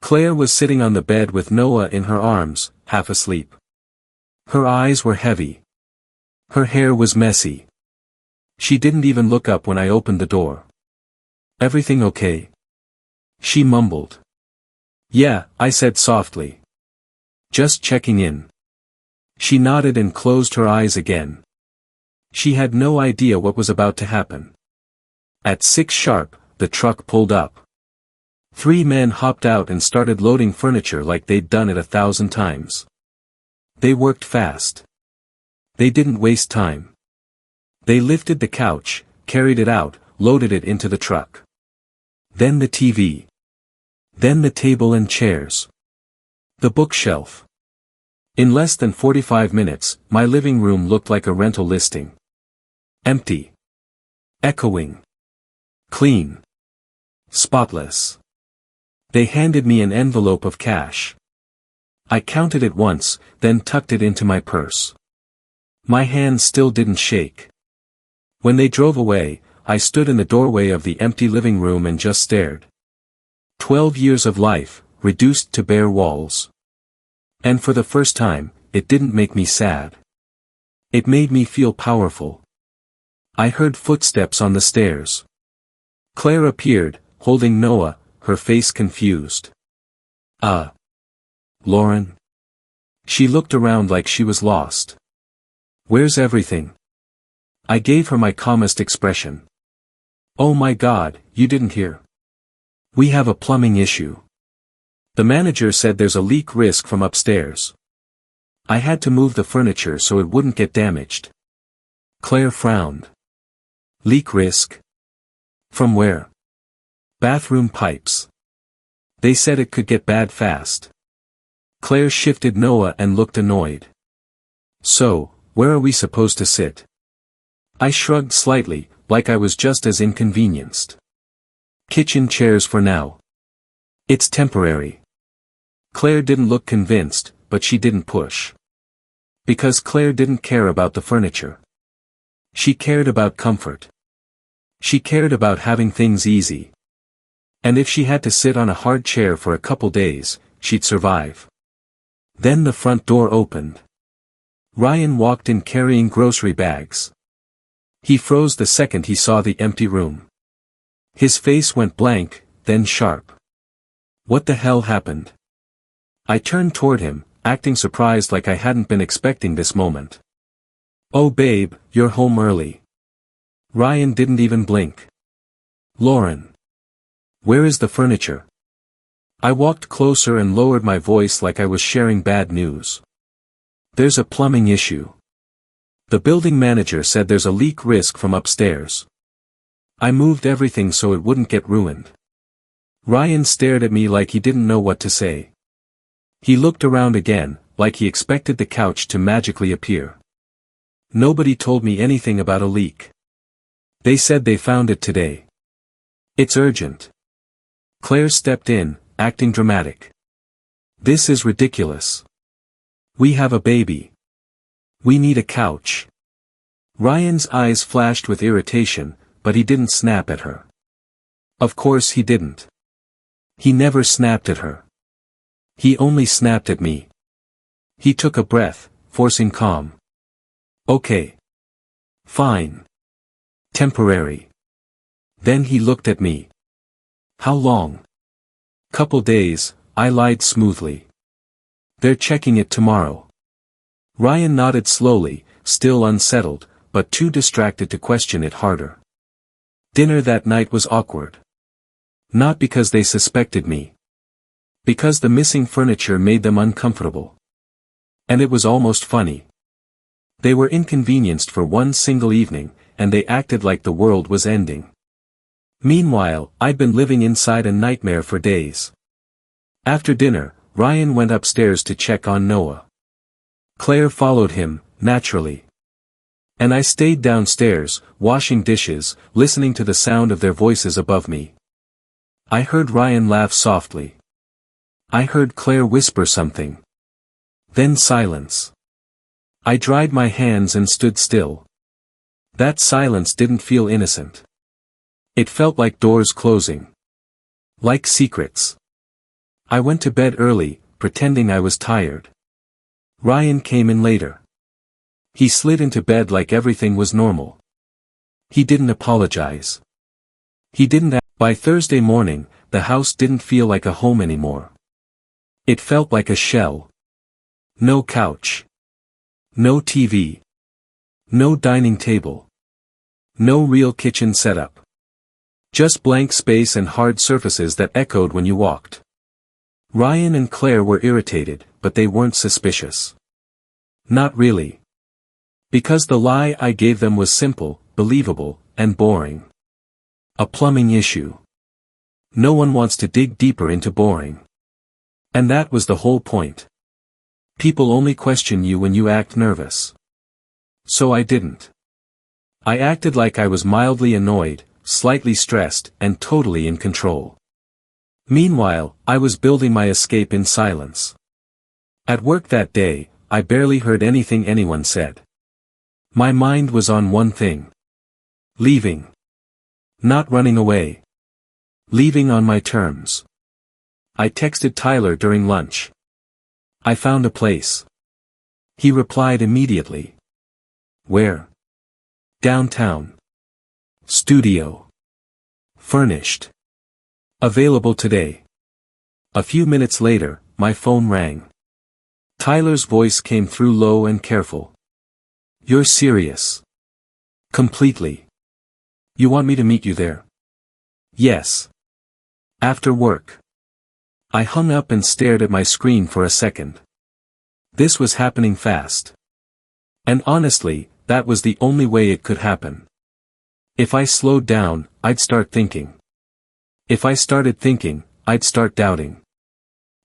Claire was sitting on the bed with Noah in her arms, half asleep. Her eyes were heavy. Her hair was messy. She didn't even look up when I opened the door. "Everything okay?" she mumbled. "Yeah," I said softly. "Just checking in." She nodded and closed her eyes again. She had no idea what was about to happen. At 6 sharp, the truck pulled up. 3 men hopped out and started loading furniture like they'd done it 1,000 times. They worked fast. They didn't waste time. They lifted the couch, carried it out, loaded it into the truck. Then the TV. Then the table and chairs. The bookshelf. In less than 45 minutes, my living room looked like a rental listing. Empty. Echoing. Clean. Spotless. They handed me an envelope of cash. I counted it once, then tucked it into my purse. My hands still didn't shake. When they drove away, I stood in the doorway of the empty living room and just stared. 12 years of life, reduced to bare walls. And for the first time, it didn't make me sad. It made me feel powerful. I heard footsteps on the stairs. Claire appeared, holding Noah, her face confused. Lauren?" She looked around like she was lost. "Where's everything?" I gave her my calmest expression. "Oh my God, you didn't hear? We have a plumbing issue. The manager said there's a leak risk from upstairs. I had to move the furniture so it wouldn't get damaged." Claire frowned. "Leak risk? From where?" "Bathroom pipes. They said it could get bad fast." Claire shifted Noah and looked annoyed. "So, where are we supposed to sit?" I shrugged slightly, like I was just as inconvenienced. "Kitchen chairs for now. It's temporary." Claire didn't look convinced, but she didn't push. Because Claire didn't care about the furniture. She cared about comfort. She cared about having things easy. And if she had to sit on a hard chair for a couple days, she'd survive. Then the front door opened. Ryan walked in carrying grocery bags. He froze the second he saw the empty room. His face went blank, then sharp. What the hell happened? I turned toward him, acting surprised like I hadn't been expecting this moment. "Oh babe, you're home early." Ryan didn't even blink. "Lauren. Where is the furniture?" I walked closer and lowered my voice like I was sharing bad news. "There's a plumbing issue. The building manager said there's a leak risk from upstairs. I moved everything so it wouldn't get ruined." Ryan stared at me like he didn't know what to say. He looked around again, like he expected the couch to magically appear. "Nobody told me anything about a leak. They said they found it today. It's urgent." Claire stepped in, acting dramatic. "This is ridiculous. We have a baby. We need a couch." Ryan's eyes flashed with irritation, but he didn't snap at her. Of course he didn't. He never snapped at her. He only snapped at me. He took a breath, forcing calm. "Okay. Fine. Temporary." Then he looked at me. "How long?" "Couple days," I lied smoothly. "They're checking it tomorrow." Ryan nodded slowly, still unsettled, but too distracted to question it harder. Dinner that night was awkward. Not because they suspected me. Because the missing furniture made them uncomfortable. And it was almost funny. They were inconvenienced for one single evening, and they acted like the world was ending. Meanwhile, I'd been living inside a nightmare for days. After dinner, Ryan went upstairs to check on Noah. Claire followed him, naturally. And I stayed downstairs, washing dishes, listening to the sound of their voices above me. I heard Ryan laugh softly. I heard Claire whisper something. Then silence. I dried my hands and stood still. That silence didn't feel innocent. It felt like doors closing. Like secrets. I went to bed early, pretending I was tired. Ryan came in later. He slid into bed like everything was normal. He didn't apologize. He didn't ask. By Thursday morning, the house didn't feel like a home anymore. It felt like a shell. No couch. No TV. No dining table. No real kitchen setup. Just blank space and hard surfaces that echoed when you walked. Ryan and Claire were irritated, but they weren't suspicious. Not really. Because the lie I gave them was simple, believable, and boring. A plumbing issue. No one wants to dig deeper into boring. And that was the whole point. People only question you when you act nervous. So I didn't. I acted like I was mildly annoyed, slightly stressed, and totally in control. Meanwhile, I was building my escape in silence. At work that day, I barely heard anything anyone said. My mind was on one thing. Leaving. Not running away. Leaving on my terms. I texted Tyler during lunch. I found a place. He replied immediately. Where? Downtown. Studio. Furnished. Available today. A few minutes later, my phone rang. Tyler's voice came through low and careful. You're serious? Completely. You want me to meet you there? Yes. After work. I hung up and stared at my screen for a second. This was happening fast. And honestly, that was the only way it could happen. If I slowed down, I'd start thinking. If I started thinking, I'd start doubting.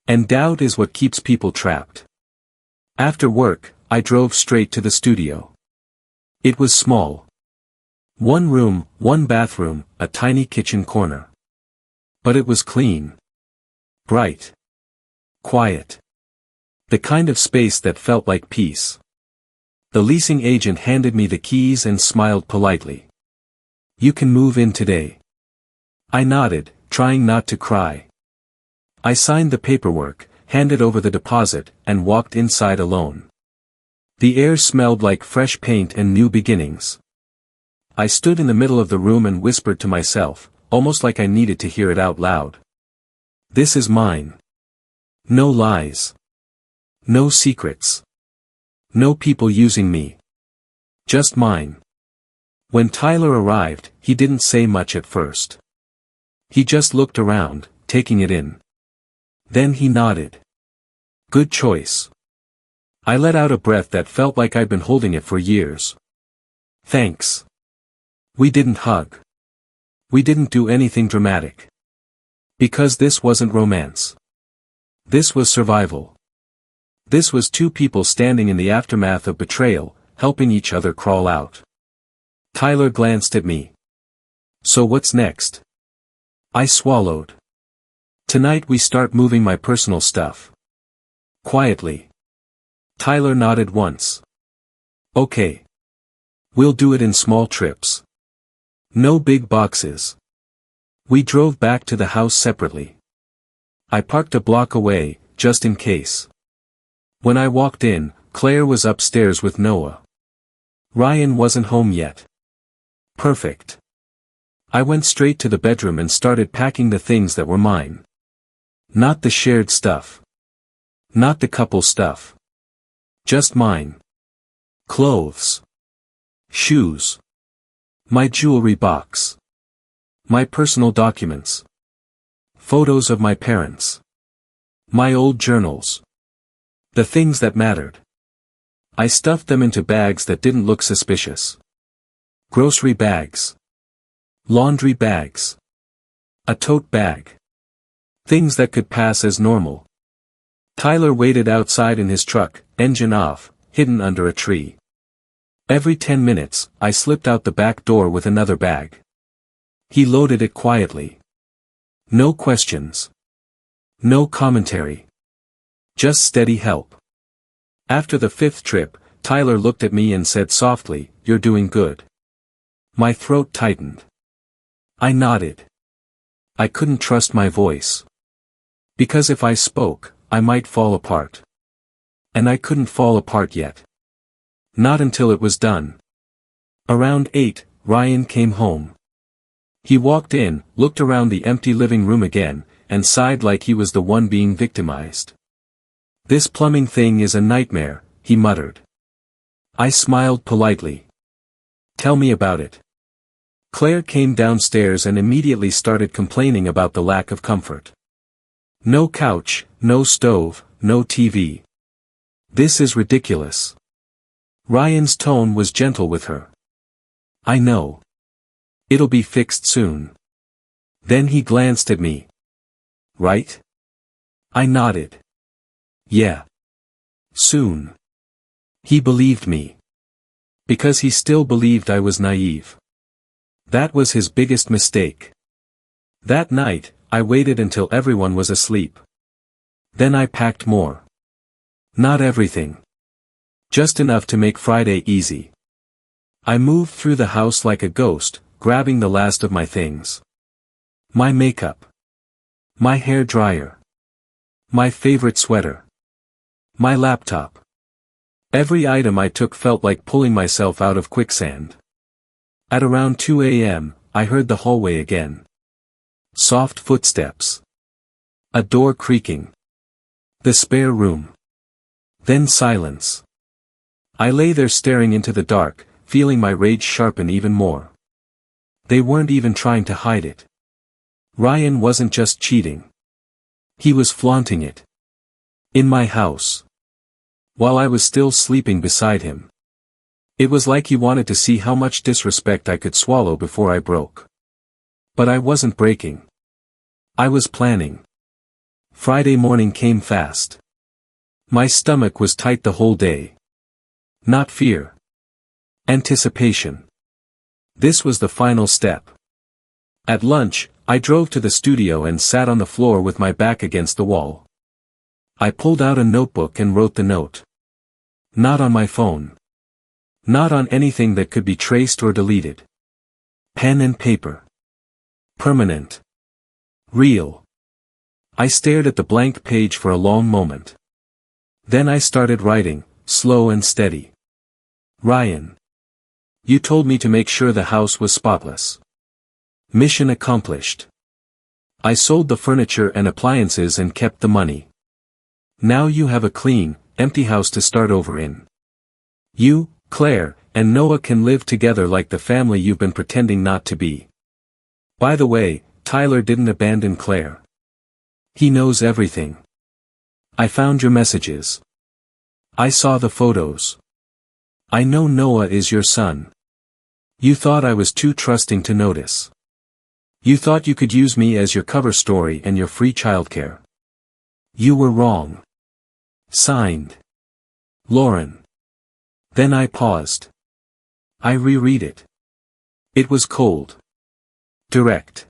And doubt is what keeps people trapped. After work, I drove straight to the studio. It was small. One room, one bathroom, a tiny kitchen corner. But it was clean. Bright. Quiet. The kind of space that felt like peace. The leasing agent handed me the keys and smiled politely. You can move in today. I nodded, trying not to cry. I signed the paperwork, handed over the deposit, and walked inside alone. The air smelled like fresh paint and new beginnings. I stood in the middle of the room and whispered to myself, almost like I needed to hear it out loud. This is mine. No lies. No secrets. No people using me. Just mine. When Tyler arrived, he didn't say much at first. He just looked around, taking it in. Then he nodded. Good choice. I let out a breath that felt like I'd been holding it for years. Thanks. We didn't hug. We didn't do anything dramatic. Because this wasn't romance. This was survival. This was two people standing in the aftermath of betrayal, helping each other crawl out. Tyler glanced at me. So what's next? I swallowed. Tonight we start moving my personal stuff. Quietly. Tyler nodded once. Okay. We'll do it in small trips. No big boxes. We drove back to the house separately. I parked a block away, just in case. When I walked in, Claire was upstairs with Noah. Ryan wasn't home yet. Perfect. I went straight to the bedroom and started packing the things that were mine. Not the shared stuff. Not the couple stuff. Just mine. Clothes. Shoes. My jewelry box. My personal documents. Photos of my parents. My old journals. The things that mattered. I stuffed them into bags that didn't look suspicious. Grocery bags. Laundry bags. A tote bag. Things that could pass as normal. Tyler waited outside in his truck, engine off, hidden under a tree. Every 10 minutes, I slipped out the back door with another bag. He loaded it quietly. No questions. No commentary. Just steady help. After the 5th trip, Tyler looked at me and said softly, "You're doing good." My throat tightened. I nodded. I couldn't trust my voice. Because if I spoke, I might fall apart. And I couldn't fall apart yet. Not until it was done. Around 8, Ryan came home. He walked in, looked around the empty living room again, and sighed like he was the one being victimized. "This plumbing thing is a nightmare," he muttered. I smiled politely. "Tell me about it." Claire came downstairs and immediately started complaining about the lack of comfort. "No couch, no stove, no TV. This is ridiculous." Ryan's tone was gentle with her. "I know. It'll be fixed soon." Then he glanced at me. "Right?" I nodded. "Yeah. Soon." He believed me. Because he still believed I was naive. That was his biggest mistake. That night, I waited until everyone was asleep. Then I packed more. Not everything. Just enough to make Friday easy. I moved through the house like a ghost, grabbing the last of my things. My makeup. My hair dryer. My favorite sweater. My laptop. Every item I took felt like pulling myself out of quicksand. At around 2 a.m., I heard the hallway again. Soft footsteps. A door creaking. The spare room. Then silence. I lay there staring into the dark, feeling my rage sharpen even more. They weren't even trying to hide it. Ryan wasn't just cheating. He was flaunting it. In my house. While I was still sleeping beside him. It was like he wanted to see how much disrespect I could swallow before I broke. But I wasn't breaking. I was planning. Friday morning came fast. My stomach was tight the whole day. Not fear. Anticipation. This was the final step. At lunch, I drove to the studio and sat on the floor with my back against the wall. I pulled out a notebook and wrote the note. Not on my phone. Not on anything that could be traced or deleted. Pen and paper. Permanent. Real. I stared at the blank page for a long moment. Then I started writing, slow and steady. Ryan. You told me to make sure the house was spotless. Mission accomplished. I sold the furniture and appliances and kept the money. Now you have a clean, empty house to start over in. You, Claire, and Noah can live together like the family you've been pretending not to be. By the way, Tyler didn't abandon Claire. He knows everything. I found your messages. I saw the photos. I know Noah is your son. You thought I was too trusting to notice. You thought you could use me as your cover story and your free childcare. You were wrong. Signed. Lauren. Then I paused. I reread it. It was cold. Direct.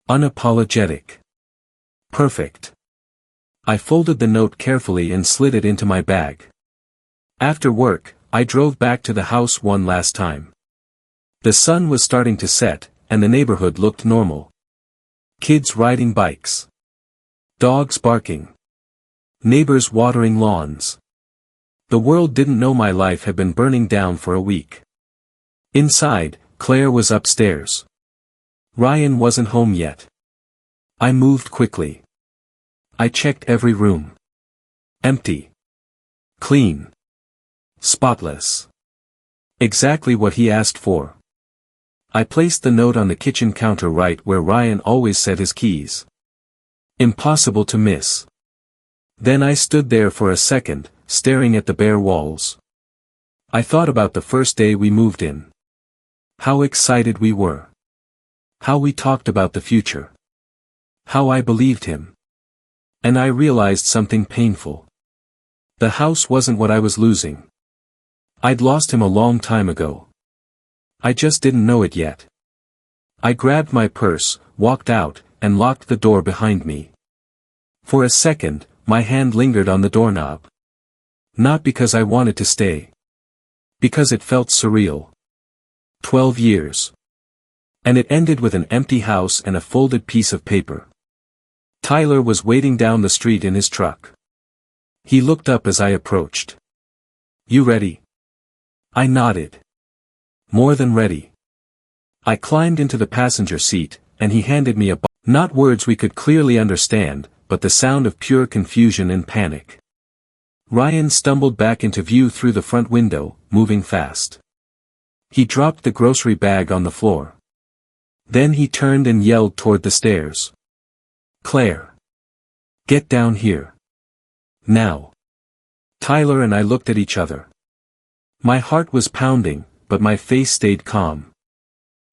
Unapologetic. Perfect. I folded the note carefully and slid it into my bag. After work, I drove back to the house one last time. The sun was starting to set, and the neighborhood looked normal. Kids riding bikes. Dogs barking. Neighbors watering lawns. The world didn't know my life had been burning down for a week. Inside, Claire was upstairs. Ryan wasn't home yet. I moved quickly. I checked every room. Empty. Clean. Spotless. Exactly what he asked for. I placed the note on the kitchen counter right where Ryan always set his keys. Impossible to miss. Then I stood there for a second, staring at the bare walls. I thought about the first day we moved in. How excited we were. How we talked about the future. How I believed him. And I realized something painful. The house wasn't what I was losing. I'd lost him a long time ago. I just didn't know it yet. I grabbed my purse, walked out, and locked the door behind me. For a second, my hand lingered on the doorknob. Not because I wanted to stay. Because it felt surreal. 12 years. And it ended with an empty house and a folded piece of paper. Tyler was waiting down the street in his truck. He looked up as I approached. You ready? I nodded. More than ready. I climbed into the passenger seat, and he handed me a not words we could clearly understand, but the sound of pure confusion and panic. Ryan stumbled back into view through the front window, moving fast. He dropped the grocery bag on the floor. Then he turned and yelled toward the stairs. Claire! Get down here. Now. Tyler and I looked at each other. My heart was pounding, but my face stayed calm.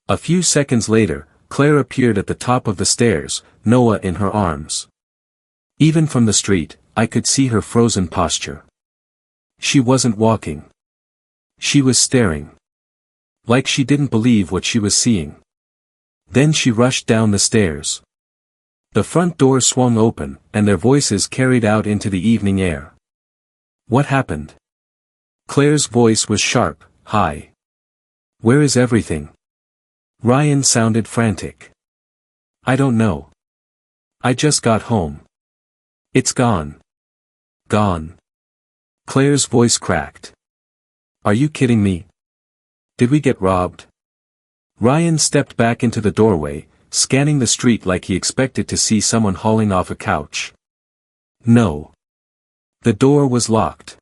A few seconds later, Claire appeared at the top of the stairs, Noah in her arms. Even from the street, I could see her frozen posture. She wasn't walking. She was staring. Like she didn't believe what she was seeing. Then she rushed down the stairs. The front door swung open, and their voices carried out into the evening air. What happened? Claire's voice was sharp, high. Where is everything? Ryan sounded frantic. I don't know. I just got home. It's gone. Gone. Claire's voice cracked. Are you kidding me? Did we get robbed? Ryan stepped back into the doorway, scanning the street like he expected to see someone hauling off a couch. No. The door was locked.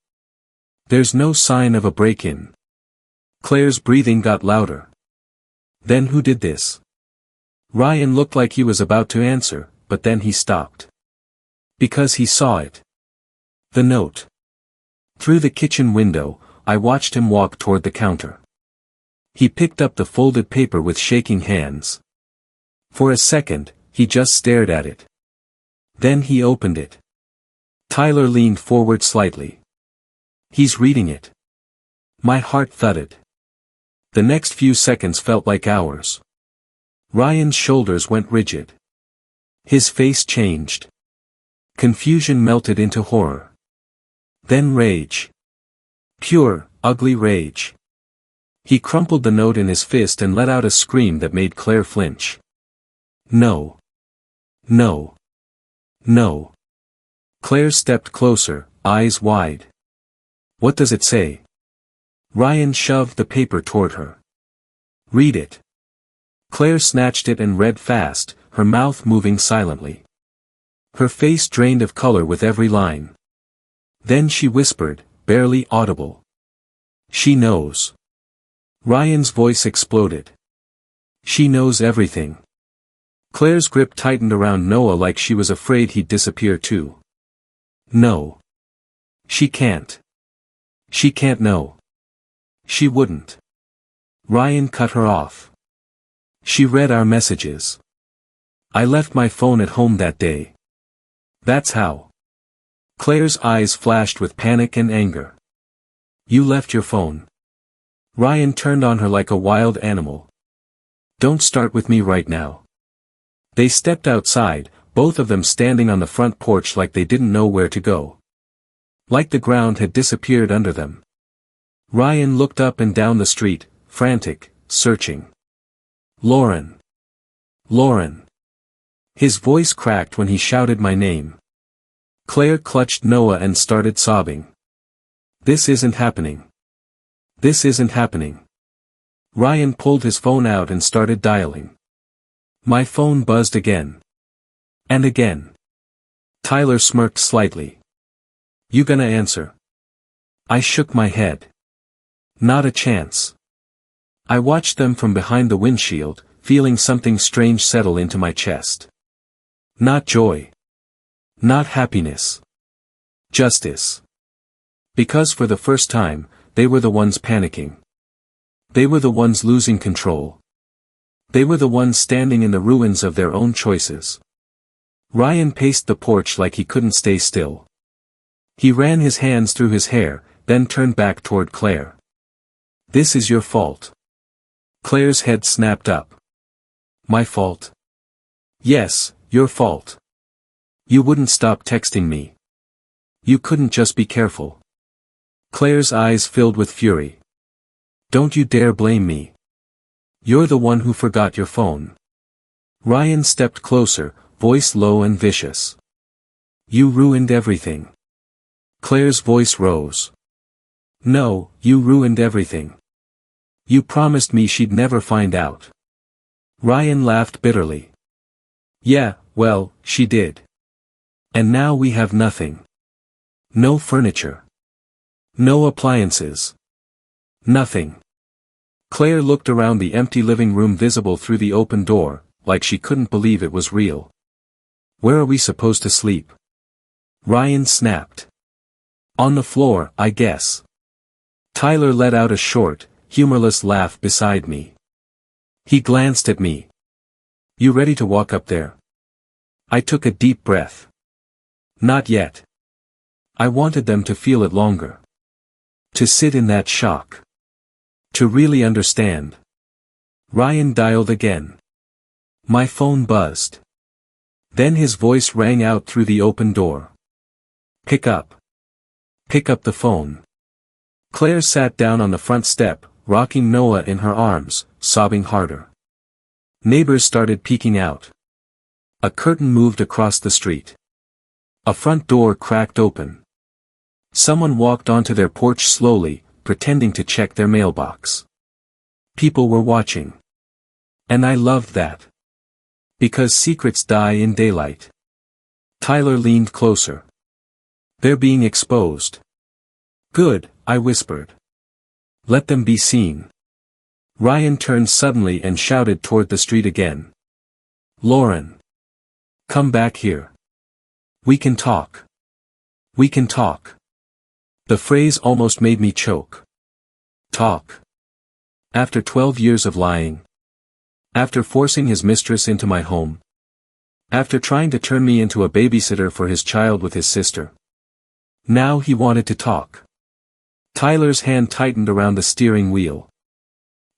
There's no sign of a break-in. Claire's breathing got louder. Then who did this? Ryan looked like he was about to answer, but then he stopped. Because he saw it. The note. Through the kitchen window, I watched him walk toward the counter. He picked up the folded paper with shaking hands. For a second, he just stared at it. Then he opened it. Tyler leaned forward slightly. He's reading it. My heart thudded. The next few seconds felt like hours. Ryan's shoulders went rigid. His face changed. Confusion melted into horror. Then rage. Pure, ugly rage. He crumpled the note in his fist and let out a scream that made Claire flinch. No. No. No. Claire stepped closer, eyes wide. What does it say? Ryan shoved the paper toward her. Read it. Claire snatched it and read fast, her mouth moving silently. Her face drained of color with every line. Then she whispered, barely audible. She knows. Ryan's voice exploded. She knows everything. Claire's grip tightened around Noah like she was afraid he'd disappear too. No. She can't. She can't know. She wouldn't. Ryan cut her off. She read our messages. I left my phone at home that day. That's how. Claire's eyes flashed with panic and anger. You left your phone. Ryan turned on her like a wild animal. Don't start with me right now. They stepped outside, both of them standing on the front porch like they didn't know where to go. Like the ground had disappeared under them. Ryan looked up and down the street, frantic, searching. Lauren. Lauren. His voice cracked when he shouted my name. Claire clutched Noah and started sobbing. This isn't happening. This isn't happening. Ryan pulled his phone out and started dialing. My phone buzzed again. And again. Tyler smirked slightly. You gonna answer? I shook my head. Not a chance. I watched them from behind the windshield, feeling something strange settle into my chest. Not joy. Not happiness. Justice. Because for the first time, they were the ones panicking. They were the ones losing control. They were the ones standing in the ruins of their own choices. Ryan paced the porch like he couldn't stay still. He ran his hands through his hair, then turned back toward Claire. This is your fault. Claire's head snapped up. My fault? Yes, your fault. You wouldn't stop texting me. You couldn't just be careful. Claire's eyes filled with fury. Don't you dare blame me. You're the one who forgot your phone. Ryan stepped closer, voice low and vicious. You ruined everything. Claire's voice rose. No, you ruined everything. You promised me she'd never find out. Ryan laughed bitterly. Yeah, well, she did. And now we have nothing. No furniture. No appliances. Nothing. Claire looked around the empty living room visible through the open door, like she couldn't believe it was real. Where are we supposed to sleep? Ryan snapped. On the floor, I guess. Tyler let out a short, humorless laugh beside me. He glanced at me. You ready to walk up there? I took a deep breath. Not yet. I wanted them to feel it longer. To sit in that shock. To really understand. Ryan dialed again. My phone buzzed. Then his voice rang out through the open door. Pick up. Pick up the phone. Claire sat down on the front step, rocking Noah in her arms, sobbing harder. Neighbors started peeking out. A curtain moved across the street. A front door cracked open. Someone walked onto their porch slowly, pretending to check their mailbox. People were watching. And I loved that. Because secrets die in daylight. Tyler leaned closer. They're being exposed. Good, I whispered. Let them be seen. Ryan turned suddenly and shouted toward the street again. Lauren. Come back here. We can talk. We can talk. The phrase almost made me choke. Talk. After 12 years of lying. After forcing his mistress into my home. After trying to turn me into a babysitter for his child with his sister. Now he wanted to talk. Tyler's hand tightened around the steering wheel.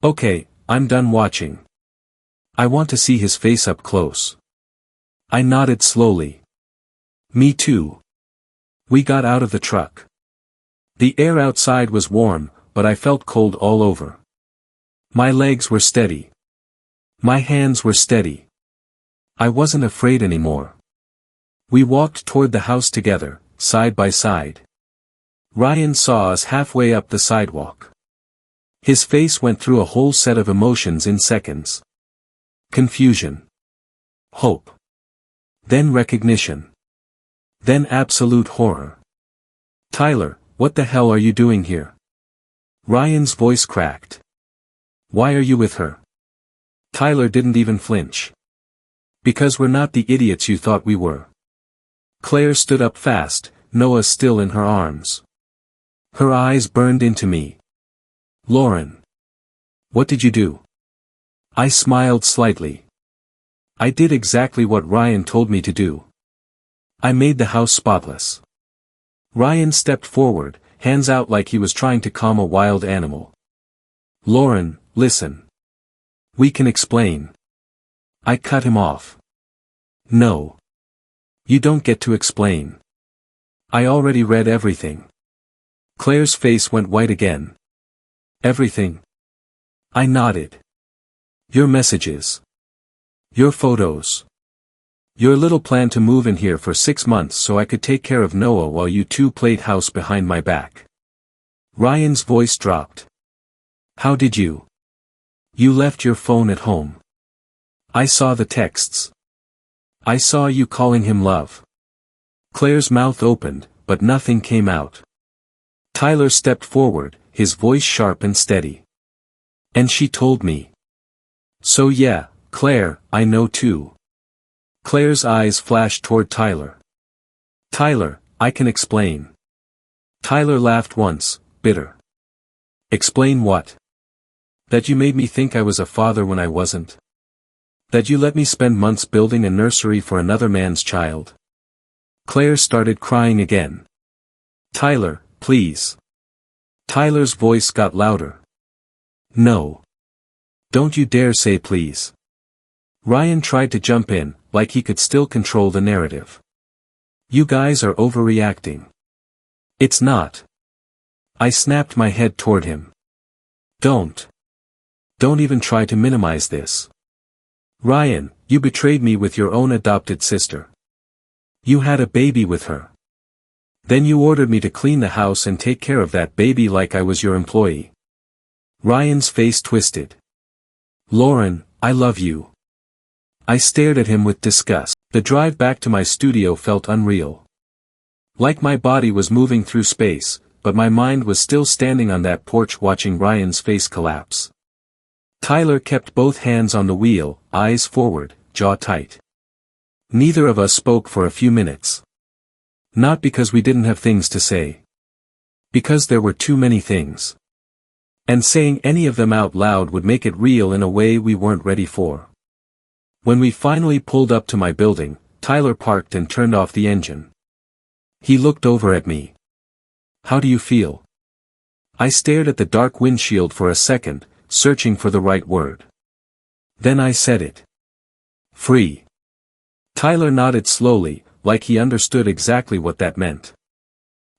Okay, I'm done watching. I want to see his face up close. I nodded slowly. Me too. We got out of the truck. The air outside was warm, but I felt cold all over. My legs were steady. My hands were steady. I wasn't afraid anymore. We walked toward the house together, side by side. Ryan saw us halfway up the sidewalk. His face went through a whole set of emotions in seconds. Confusion. Hope. Then recognition. Then absolute horror. Tyler, what the hell are you doing here? Ryan's voice cracked. Why are you with her? Tyler didn't even flinch. Because we're not the idiots you thought we were. Claire stood up fast, Noah still in her arms. Her eyes burned into me. Lauren. What did you do? I smiled slightly. I did exactly what Ryan told me to do. I made the house spotless. Ryan stepped forward, hands out like he was trying to calm a wild animal. Lauren, listen. We can explain. I cut him off. No. You don't get to explain. I already read everything. Claire's face went white again. Everything? I nodded. Your messages. Your photos. Your little plan to move in here for 6 months so I could take care of Noah while you two played house behind my back. Ryan's voice dropped. How did you? You left your phone at home. I saw the texts. I saw you calling him love. Claire's mouth opened, but nothing came out. Tyler stepped forward, his voice sharp and steady. And she told me. So yeah, Claire, I know too. Claire's eyes flashed toward Tyler. Tyler, I can explain. Tyler laughed once, bitter. Explain what? That you made me think I was a father when I wasn't. That you let me spend months building a nursery for another man's child. Claire started crying again. Tyler, please. Tyler's voice got louder. No. Don't you dare say please. Ryan tried to jump in, like he could still control the narrative. You guys are overreacting. It's not. I snapped my head toward him. Don't. Don't even try to minimize this. Ryan, you betrayed me with your own adopted sister. You had a baby with her. Then you ordered me to clean the house and take care of that baby like I was your employee. Ryan's face twisted. Lauren, I love you. I stared at him with disgust. The drive back to my studio felt unreal. Like my body was moving through space, but my mind was still standing on that porch watching Ryan's face collapse. Tyler kept both hands on the wheel, eyes forward, jaw tight. Neither of us spoke for a few minutes. Not because we didn't have things to say. Because there were too many things. And saying any of them out loud would make it real in a way we weren't ready for. When we finally pulled up to my building, Tyler parked and turned off the engine. He looked over at me. How do you feel? I stared at the dark windshield for a second, searching for the right word. Then I said it. Free. Tyler nodded slowly, like he understood exactly what that meant.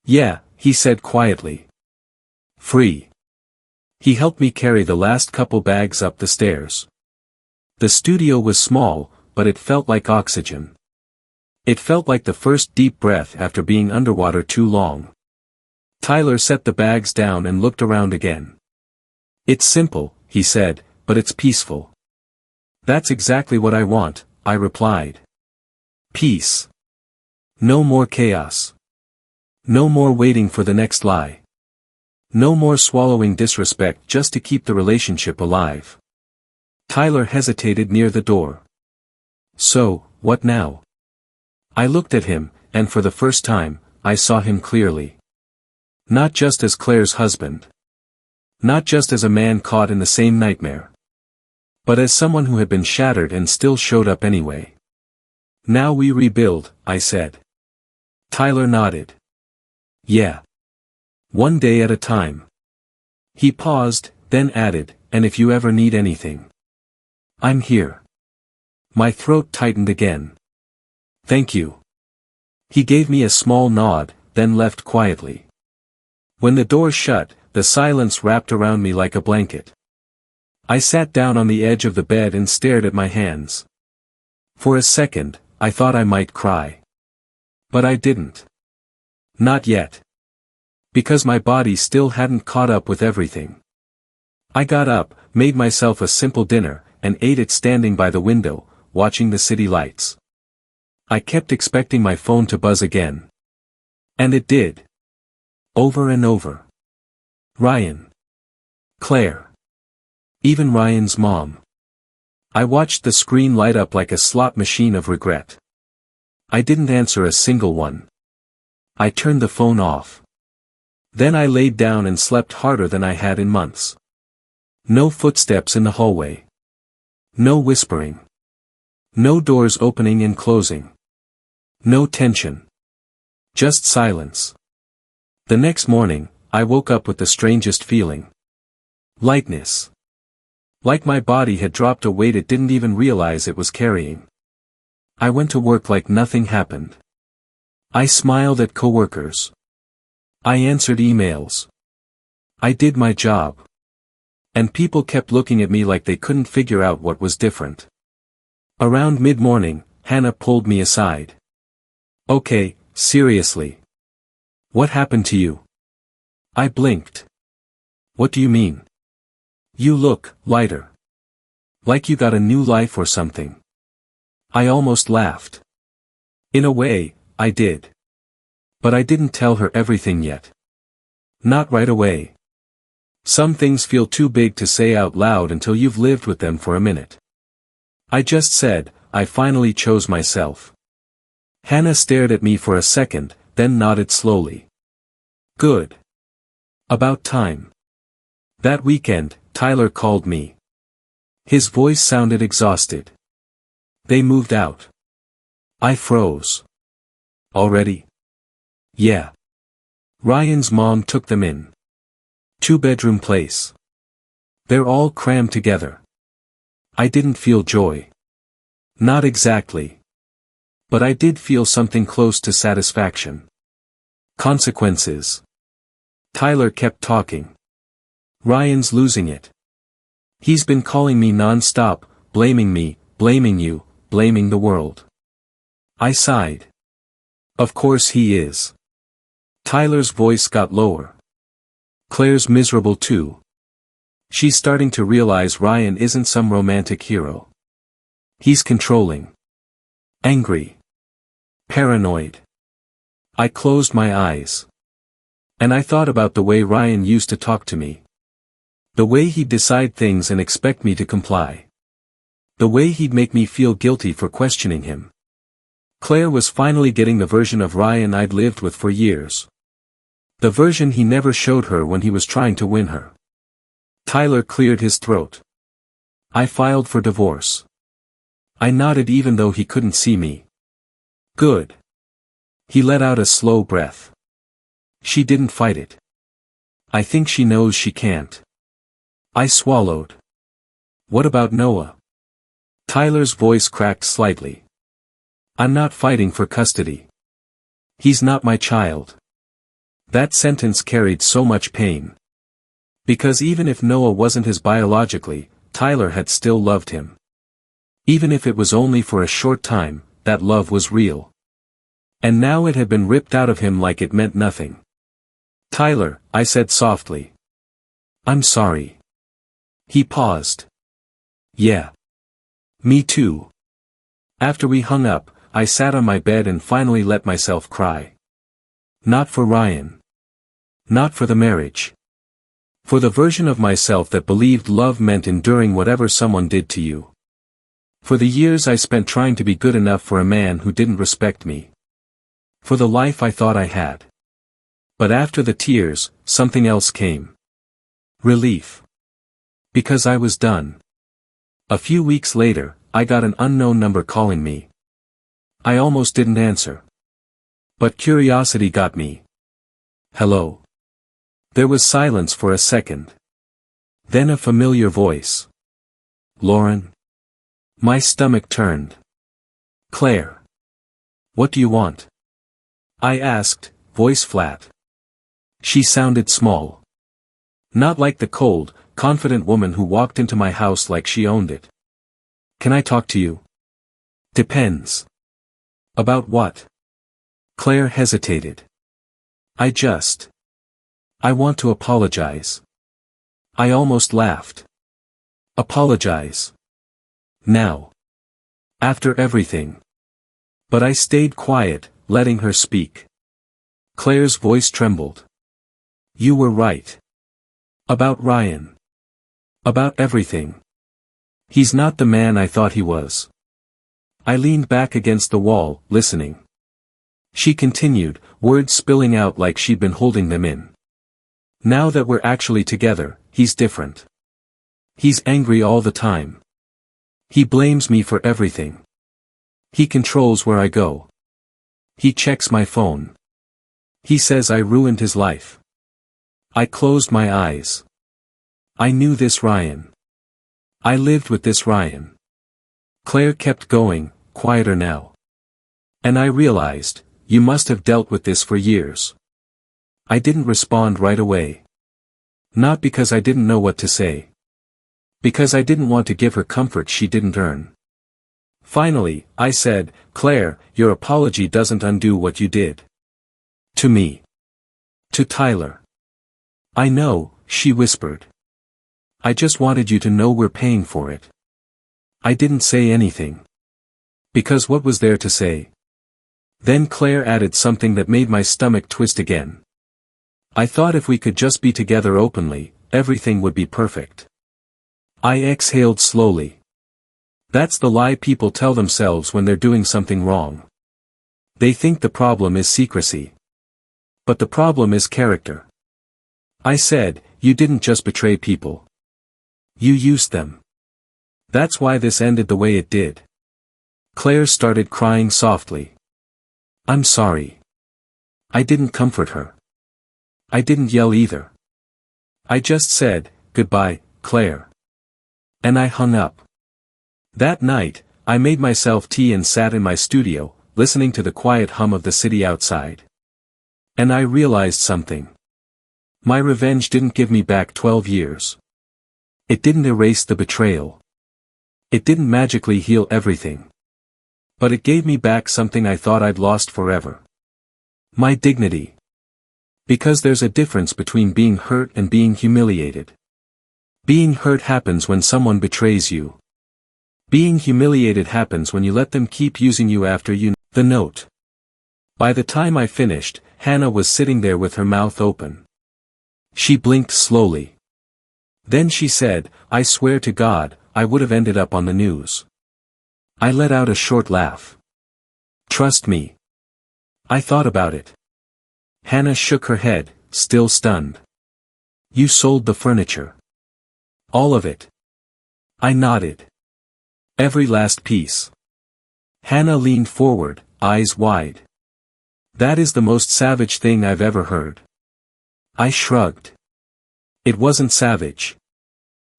Yeah, he said quietly. Free. He helped me carry the last couple bags up the stairs. The studio was small, but it felt like oxygen. It felt like the first deep breath after being underwater too long. Tyler set the bags down and looked around again. It's simple, he said, but it's peaceful. That's exactly what I want, I replied. Peace. No more chaos. No more waiting for the next lie. No more swallowing disrespect just to keep the relationship alive. Tyler hesitated near the door. So, what now? I looked at him, and for the first time, I saw him clearly. Not just as Claire's husband. Not just as a man caught in the same nightmare. But as someone who had been shattered and still showed up anyway. Now we rebuild, I said. Tyler nodded. Yeah. One day at a time. He paused, then added, and if you ever need anything. I'm here. My throat tightened again. Thank you. He gave me a small nod, then left quietly. When the door shut, the silence wrapped around me like a blanket. I sat down on the edge of the bed and stared at my hands. For a second, I thought I might cry. But I didn't. Not yet. Because my body still hadn't caught up with everything. I got up, made myself a simple dinner, and ate it standing by the window, watching the city lights. I kept expecting my phone to buzz again. And it did. Over and over. Ryan. Claire. Even Ryan's mom. I watched the screen light up like a slot machine of regret. I didn't answer a single one. I turned the phone off. Then I laid down and slept harder than I had in months. No footsteps in the hallway. No whispering. No doors opening and closing. No tension. Just silence. The next morning, I woke up with the strangest feeling. Lightness. Like my body had dropped a weight it didn't even realize it was carrying. I went to work like nothing happened. I smiled at coworkers. I answered emails. I did my job. And people kept looking at me like they couldn't figure out what was different. Around mid-morning, Hannah pulled me aside. Okay, seriously. What happened to you? I blinked. What do you mean? You look lighter. Like you got a new life or something. I almost laughed. In a way, I did. But I didn't tell her everything yet. Not right away. Some things feel too big to say out loud until you've lived with them for a minute. I just said, I finally chose myself. Hannah stared at me for a second, then nodded slowly. Good. About time. That weekend, Tyler called me. His voice sounded exhausted. They moved out. I froze. Already? Yeah. Ryan's mom took them in. 2-bedroom place. They're all crammed together. I didn't feel joy. Not exactly. But I did feel something close to satisfaction. Consequences. Tyler kept talking. Ryan's losing it. He's been calling me non-stop, blaming me, blaming you, blaming the world. I sighed. Of course he is. Tyler's voice got lower. Claire's miserable too. She's starting to realize Ryan isn't some romantic hero. He's controlling. Angry. Paranoid. I closed my eyes. And I thought about the way Ryan used to talk to me. The way he'd decide things and expect me to comply. The way he'd make me feel guilty for questioning him. Claire was finally getting the version of Ryan I'd lived with for years. The version he never showed her when he was trying to win her. Tyler cleared his throat. I filed for divorce. I nodded even though he couldn't see me. Good. He let out a slow breath. She didn't fight it. I think she knows she can't. I swallowed. What about Noah? Tyler's voice cracked slightly. I'm not fighting for custody. He's not my child. That sentence carried so much pain. Because even if Noah wasn't his biologically, Tyler had still loved him. Even if it was only for a short time, that love was real. And now it had been ripped out of him like it meant nothing. Tyler, I said softly. I'm sorry. He paused. Yeah. Me too. After we hung up, I sat on my bed and finally let myself cry. Not for Ryan. Not for the marriage. For the version of myself that believed love meant enduring whatever someone did to you. For the years I spent trying to be good enough for a man who didn't respect me. For the life I thought I had. But after the tears, something else came. Relief. Because I was done. A few weeks later, I got an unknown number calling me. I almost didn't answer. But curiosity got me. Hello. There was silence for a second. Then a familiar voice. Lauren? My stomach turned. Claire. What do you want? I asked, voice flat. She sounded small. Not like the cold, confident woman who walked into my house like she owned it. Can I talk to you? Depends. About what? Claire hesitated. I want to apologize. I almost laughed. Apologize. Now. After everything. But I stayed quiet, letting her speak. Claire's voice trembled. You were right. About Ryan. About everything. He's not the man I thought he was. I leaned back against the wall, listening. She continued, words spilling out like she'd been holding them in. Now that we're actually together, he's different. He's angry all the time. He blames me for everything. He controls where I go. He checks my phone. He says I ruined his life. I closed my eyes. I knew this Ryan. I lived with this Ryan. Claire kept going, quieter now. And I realized, you must have dealt with this for years. I didn't respond right away. Not because I didn't know what to say. Because I didn't want to give her comfort she didn't earn. Finally, I said, Claire, your apology doesn't undo what you did. To me. To Tyler. I know, she whispered. I just wanted you to know we're paying for it. I didn't say anything. Because what was there to say? Then Claire added something that made my stomach twist again. I thought if we could just be together openly, everything would be perfect. I exhaled slowly. That's the lie people tell themselves when they're doing something wrong. They think the problem is secrecy. But the problem is character. I said, you didn't just betray people. You used them. That's why this ended the way it did. Claire started crying softly. I'm sorry. I didn't comfort her. I didn't yell either. I just said, goodbye, Claire. And I hung up. That night, I made myself tea and sat in my studio, listening to the quiet hum of the city outside. And I realized something. My revenge didn't give me back 12 years. It didn't erase the betrayal. It didn't magically heal everything. But it gave me back something I thought I'd lost forever. My dignity. Because there's a difference between being hurt and being humiliated. Being hurt happens when someone betrays you. Being humiliated happens when you let them keep using you after you. The note. By the time I finished, Hannah was sitting there with her mouth open. She blinked slowly. Then she said, "I swear to God, I would have ended up on the news." I let out a short laugh. "Trust me. I thought about it." Hannah shook her head, still stunned. "You sold the furniture." "All of it." I nodded. "Every last piece." Hannah leaned forward, eyes wide. "That is the most savage thing I've ever heard." I shrugged. It wasn't savage.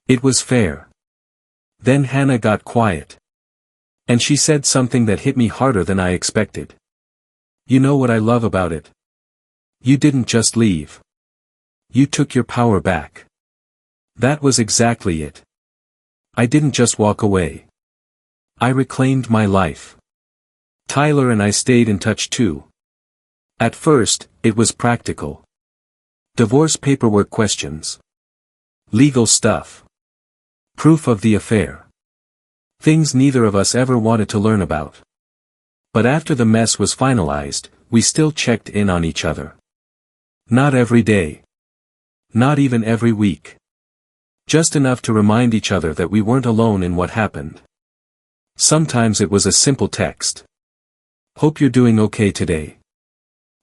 It was fair. Then Hannah got quiet. And she said something that hit me harder than I expected. "You know what I love about it? You didn't just leave. You took your power back." That was exactly it. I didn't just walk away. I reclaimed my life. Tyler and I stayed in touch too. At first, it was practical. Divorce paperwork questions. Legal stuff. Proof of the affair. Things neither of us ever wanted to learn about. But after the mess was finalized, we still checked in on each other. Not every day. Not even every week. Just enough to remind each other that we weren't alone in what happened. Sometimes it was a simple text. "Hope you're doing okay today."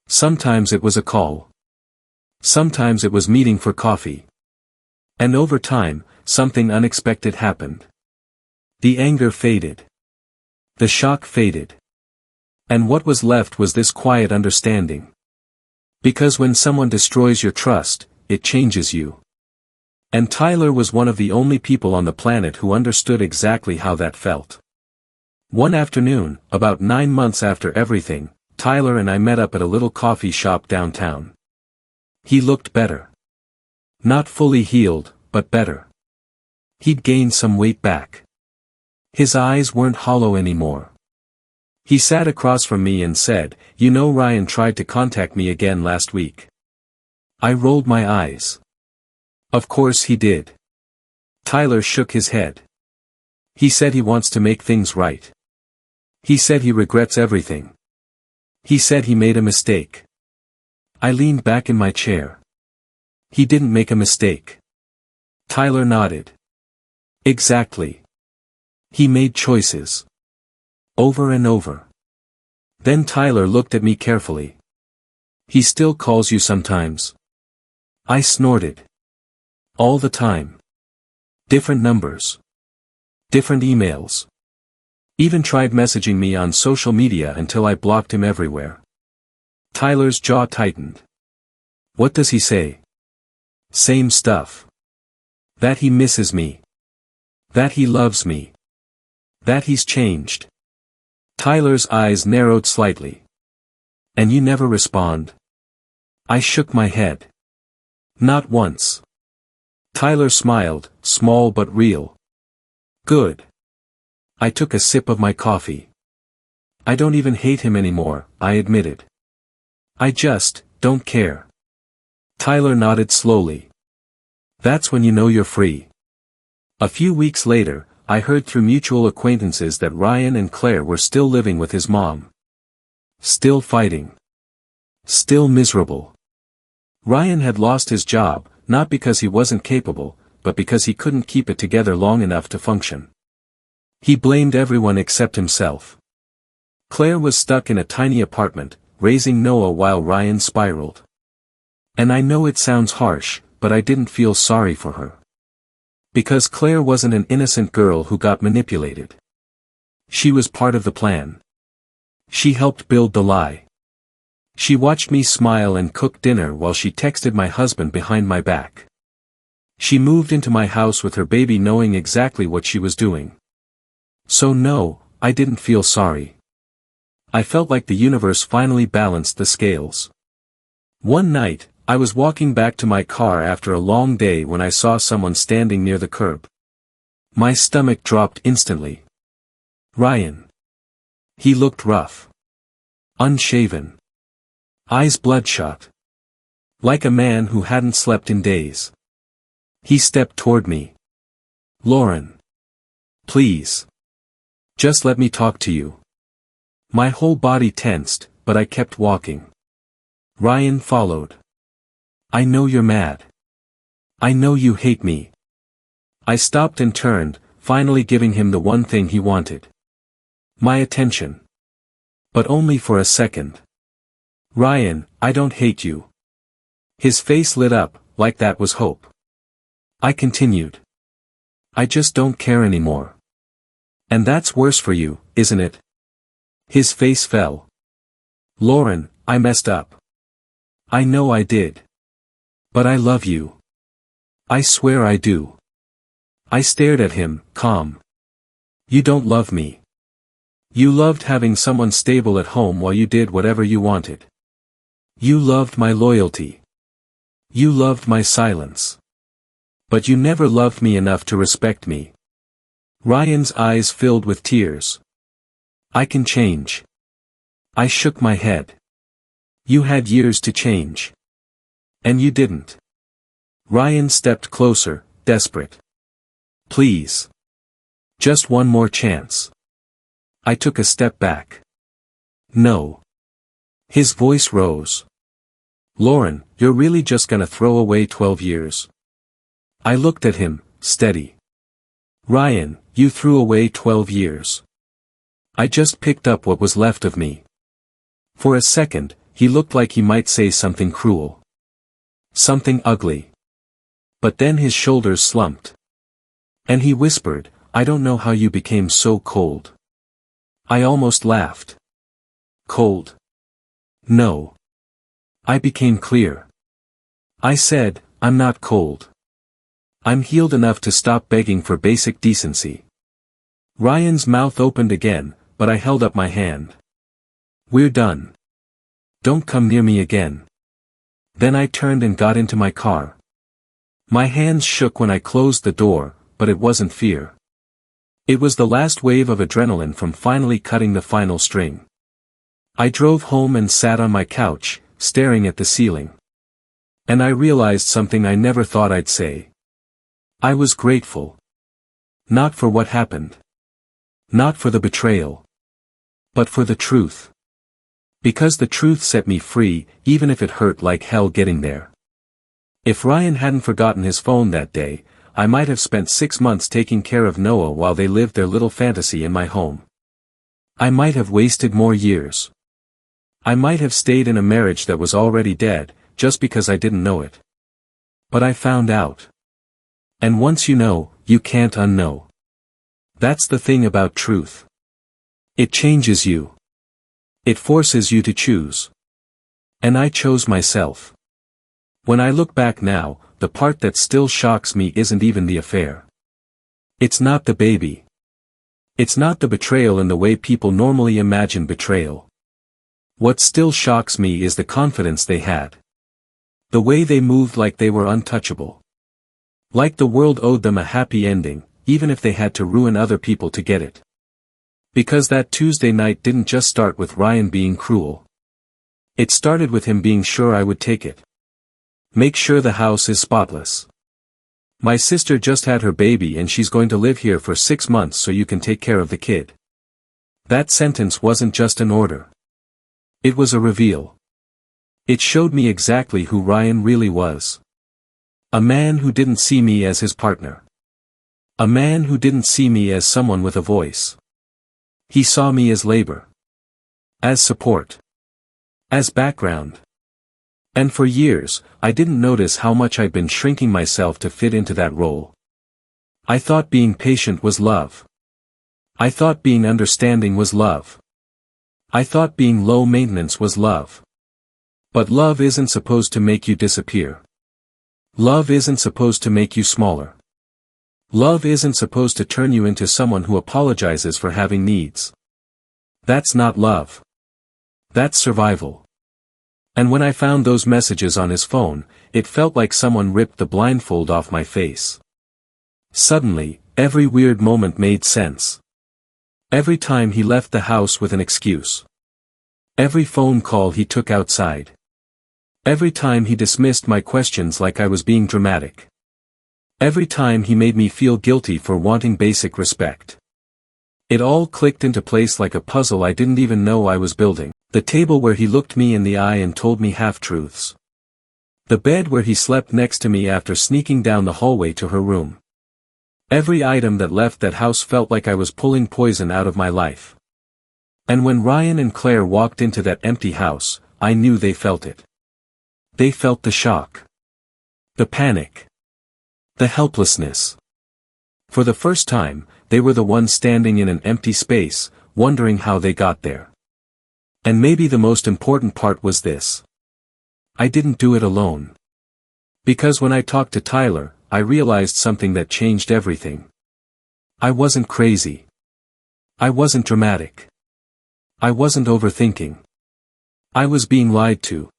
Sometimes it was a call. Sometimes it was meeting for coffee. And over time, something unexpected happened. The anger faded. The shock faded. And what was left was this quiet understanding. Because when someone destroys your trust, it changes you. And Tyler was one of the only people on the planet who understood exactly how that felt. One afternoon, about 9 months after everything, Tyler and I met up at a little coffee shop downtown. He looked better. Not fully healed, but better. He'd gained some weight back. His eyes weren't hollow anymore. He sat across from me and said, "You know, Ryan tried to contact me again last week." I rolled my eyes. "Of course he did." Tyler shook his head. "He said he wants to make things right. He said he regrets everything. He said he made a mistake." I leaned back in my chair. "He didn't make a mistake." Tyler nodded. "Exactly. He made choices. Over and over." Then Tyler looked at me carefully. "He still calls you sometimes?" I snorted. "All the time. Different numbers. Different emails. Even tried messaging me on social media until I blocked him everywhere." Tyler's jaw tightened. "What does he say?" "Same stuff. That he misses me. That he loves me. That he's changed." Tyler's eyes narrowed slightly. "And you never respond?" I shook my head. "Not once." Tyler smiled, small but real. "Good." I took a sip of my coffee. "I don't even hate him anymore," I admitted. "I just don't care." Tyler nodded slowly. "That's when you know you're free." A few weeks later, I heard through mutual acquaintances that Ryan and Claire were still living with his mom. Still fighting. Still miserable. Ryan had lost his job, not because he wasn't capable, but because he couldn't keep it together long enough to function. He blamed everyone except himself. Claire was stuck in a tiny apartment, raising Noah while Ryan spiraled. And I know it sounds harsh, but I didn't feel sorry for her. Because Claire wasn't an innocent girl who got manipulated. She was part of the plan. She helped build the lie. She watched me smile and cook dinner while she texted my husband behind my back. She moved into my house with her baby knowing exactly what she was doing. So no, I didn't feel sorry. I felt like the universe finally balanced the scales. One night, I was walking back to my car after a long day when I saw someone standing near the curb. My stomach dropped instantly. Ryan. He looked rough. Unshaven. Eyes bloodshot. Like a man who hadn't slept in days. He stepped toward me. "Lauren. Please. Just let me talk to you." My whole body tensed, but I kept walking. Ryan followed. "I know you're mad. I know you hate me." I stopped and turned, finally giving him the one thing he wanted. My attention. But only for a second. "Ryan, I don't hate you." His face lit up, like that was hope. I continued. "I just don't care anymore. And that's worse for you, isn't it?" His face fell. "Lauren, I messed up. I know I did. But I love you. I swear I do." I stared at him, calm. "You don't love me. You loved having someone stable at home while you did whatever you wanted. You loved my loyalty. You loved my silence. But you never loved me enough to respect me." Ryan's eyes filled with tears. "I can change." I shook my head. "You had years to change. And you didn't." Ryan stepped closer, desperate. "Please. Just one more chance." I took a step back. "No." His voice rose. "Lauren, you're really just gonna throw away 12 years?" I looked at him, steady. "Ryan, you threw away 12 years. I just picked up what was left of me." For a second, he looked like he might say something cruel. Something ugly. But then his shoulders slumped. And he whispered, "I don't know how you became so cold." I almost laughed. "Cold? No. I became clear." I said, "I'm not cold. I'm healed enough to stop begging for basic decency." Ryan's mouth opened again, but I held up my hand. "We're done. Don't come near me again." Then I turned and got into my car. My hands shook when I closed the door, but it wasn't fear. It was the last wave of adrenaline from finally cutting the final string. I drove home and sat on my couch, staring at the ceiling. And I realized something I never thought I'd say. I was grateful. Not for what happened. Not for the betrayal. But for the truth. Because the truth set me free, even if it hurt like hell getting there. If Ryan hadn't forgotten his phone that day, I might have spent 6 months taking care of Noah while they lived their little fantasy in my home. I might have wasted more years. I might have stayed in a marriage that was already dead, just because I didn't know it. But I found out. And once you know, you can't unknow. That's the thing about truth. It changes you. It forces you to choose. And I chose myself. When I look back now, the part that still shocks me isn't even the affair. It's not the baby. It's not the betrayal in the way people normally imagine betrayal. What still shocks me is the confidence they had. The way they moved like they were untouchable. Like the world owed them a happy ending, even if they had to ruin other people to get it. Because that Tuesday night didn't just start with Ryan being cruel. It started with him being sure I would take it. Make sure the house is spotless. My sister just had her baby and she's going to live here for 6 months so you can take care of the kid. That sentence wasn't just an order. It was a reveal. It showed me exactly who Ryan really was. A man who didn't see me as his partner. A man who didn't see me as someone with a voice. He saw me as labor. As support. As background. And for years, I didn't notice how much I'd been shrinking myself to fit into that role. I thought being patient was love. I thought being understanding was love. I thought being low maintenance was love. But love isn't supposed to make you disappear. Love isn't supposed to make you smaller. Love isn't supposed to turn you into someone who apologizes for having needs. That's not love. That's survival. And when I found those messages on his phone, it felt like someone ripped the blindfold off my face. Suddenly, every weird moment made sense. Every time he left the house with an excuse. Every phone call he took outside. Every time he dismissed my questions like I was being dramatic. Every time he made me feel guilty for wanting basic respect. It all clicked into place like a puzzle I didn't even know I was building. The table where he looked me in the eye and told me half-truths. The bed where he slept next to me after sneaking down the hallway to her room. Every item that left that house felt like I was pulling poison out of my life. And when Ryan and Claire walked into that empty house, I knew they felt it. They felt the shock. The panic. The helplessness. For the first time, they were the ones standing in an empty space, wondering how they got there. And maybe the most important part was this. I didn't do it alone. Because when I talked to Tyler, I realized something that changed everything. I wasn't crazy. I wasn't dramatic. I wasn't overthinking. I was being lied to.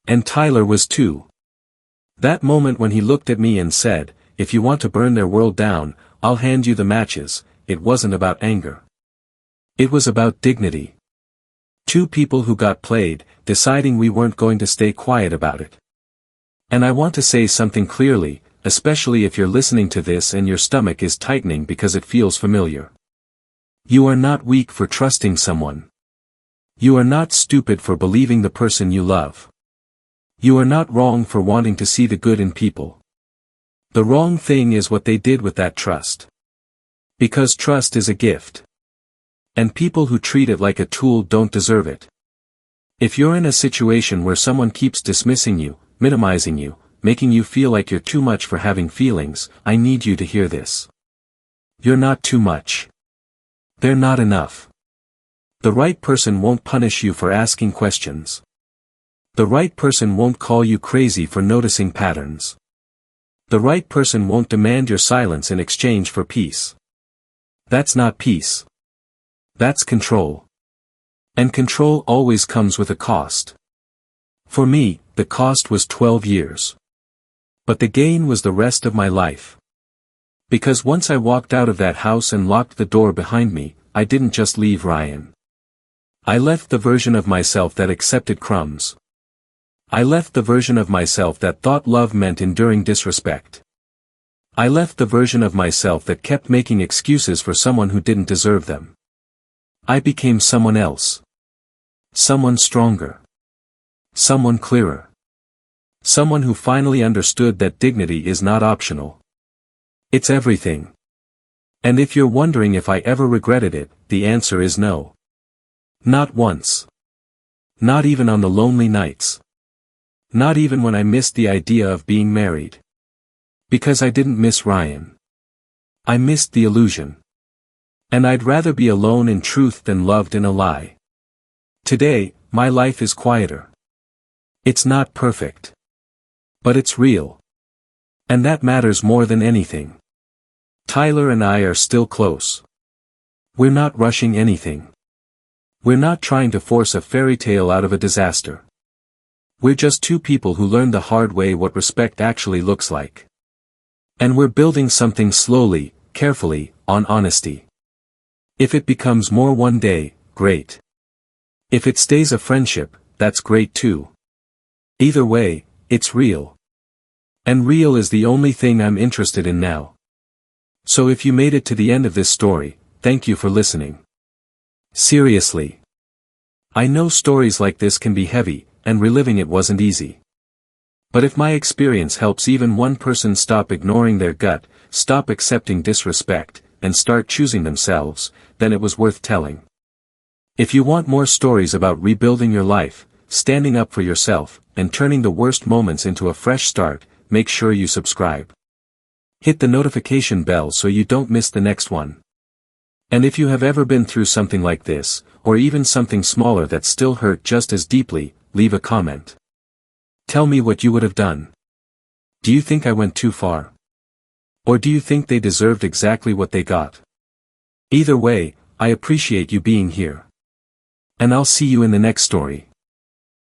And Tyler was too. That moment when he looked at me and said, "If you want to burn their world down, I'll hand you the matches," it wasn't about anger. It was about dignity. Two people who got played, deciding we weren't going to stay quiet about it. And I want to say something clearly, especially if you're listening to this and your stomach is tightening because it feels familiar. You are not weak for trusting someone. You are not stupid for believing the person you love. You are not wrong for wanting to see the good in people. The wrong thing is what they did with that trust. Because trust is a gift. And people who treat it like a tool don't deserve it. If you're in a situation where someone keeps dismissing you, minimizing you, making you feel like you're too much for having feelings, I need you to hear this. You're not too much. They're not enough. The right person won't punish you for asking questions. The right person won't call you crazy for noticing patterns. The right person won't demand your silence in exchange for peace. That's not peace. That's control. And control always comes with a cost. For me, the cost was 12 years. But the gain was the rest of my life. Because once I walked out of that house and locked the door behind me, I didn't just leave Ryan. I left the version of myself that accepted crumbs. I left the version of myself that thought love meant enduring disrespect. I left the version of myself that kept making excuses for someone who didn't deserve them. I became someone else. Someone stronger. Someone clearer. Someone who finally understood that dignity is not optional. It's everything. And if you're wondering if I ever regretted it, the answer is no. Not once. Not even on the lonely nights. Not even when I missed the idea of being married. Because I didn't miss Ryan. I missed the illusion. And I'd rather be alone in truth than loved in a lie. Today, my life is quieter. It's not perfect. But it's real. And that matters more than anything. Tyler and I are still close. We're not rushing anything. We're not trying to force a fairy tale out of a disaster. We're just two people who learned the hard way what respect actually looks like. And we're building something slowly, carefully, on honesty. If it becomes more one day, great. If it stays a friendship, that's great too. Either way, it's real. And real is the only thing I'm interested in now. So if you made it to the end of this story, thank you for listening. Seriously. I know stories like this can be heavy, and reliving it wasn't easy. But if my experience helps even one person stop ignoring their gut, stop accepting disrespect, and start choosing themselves, then it was worth telling. If you want more stories about rebuilding your life, standing up for yourself, and turning the worst moments into a fresh start, make sure you subscribe. Hit the notification bell so you don't miss the next one. And if you have ever been through something like this, or even something smaller that still hurt just as deeply, leave a comment. Tell me what you would have done. Do you think I went too far? Or do you think they deserved exactly what they got? Either way, I appreciate you being here. And I'll see you in the next story.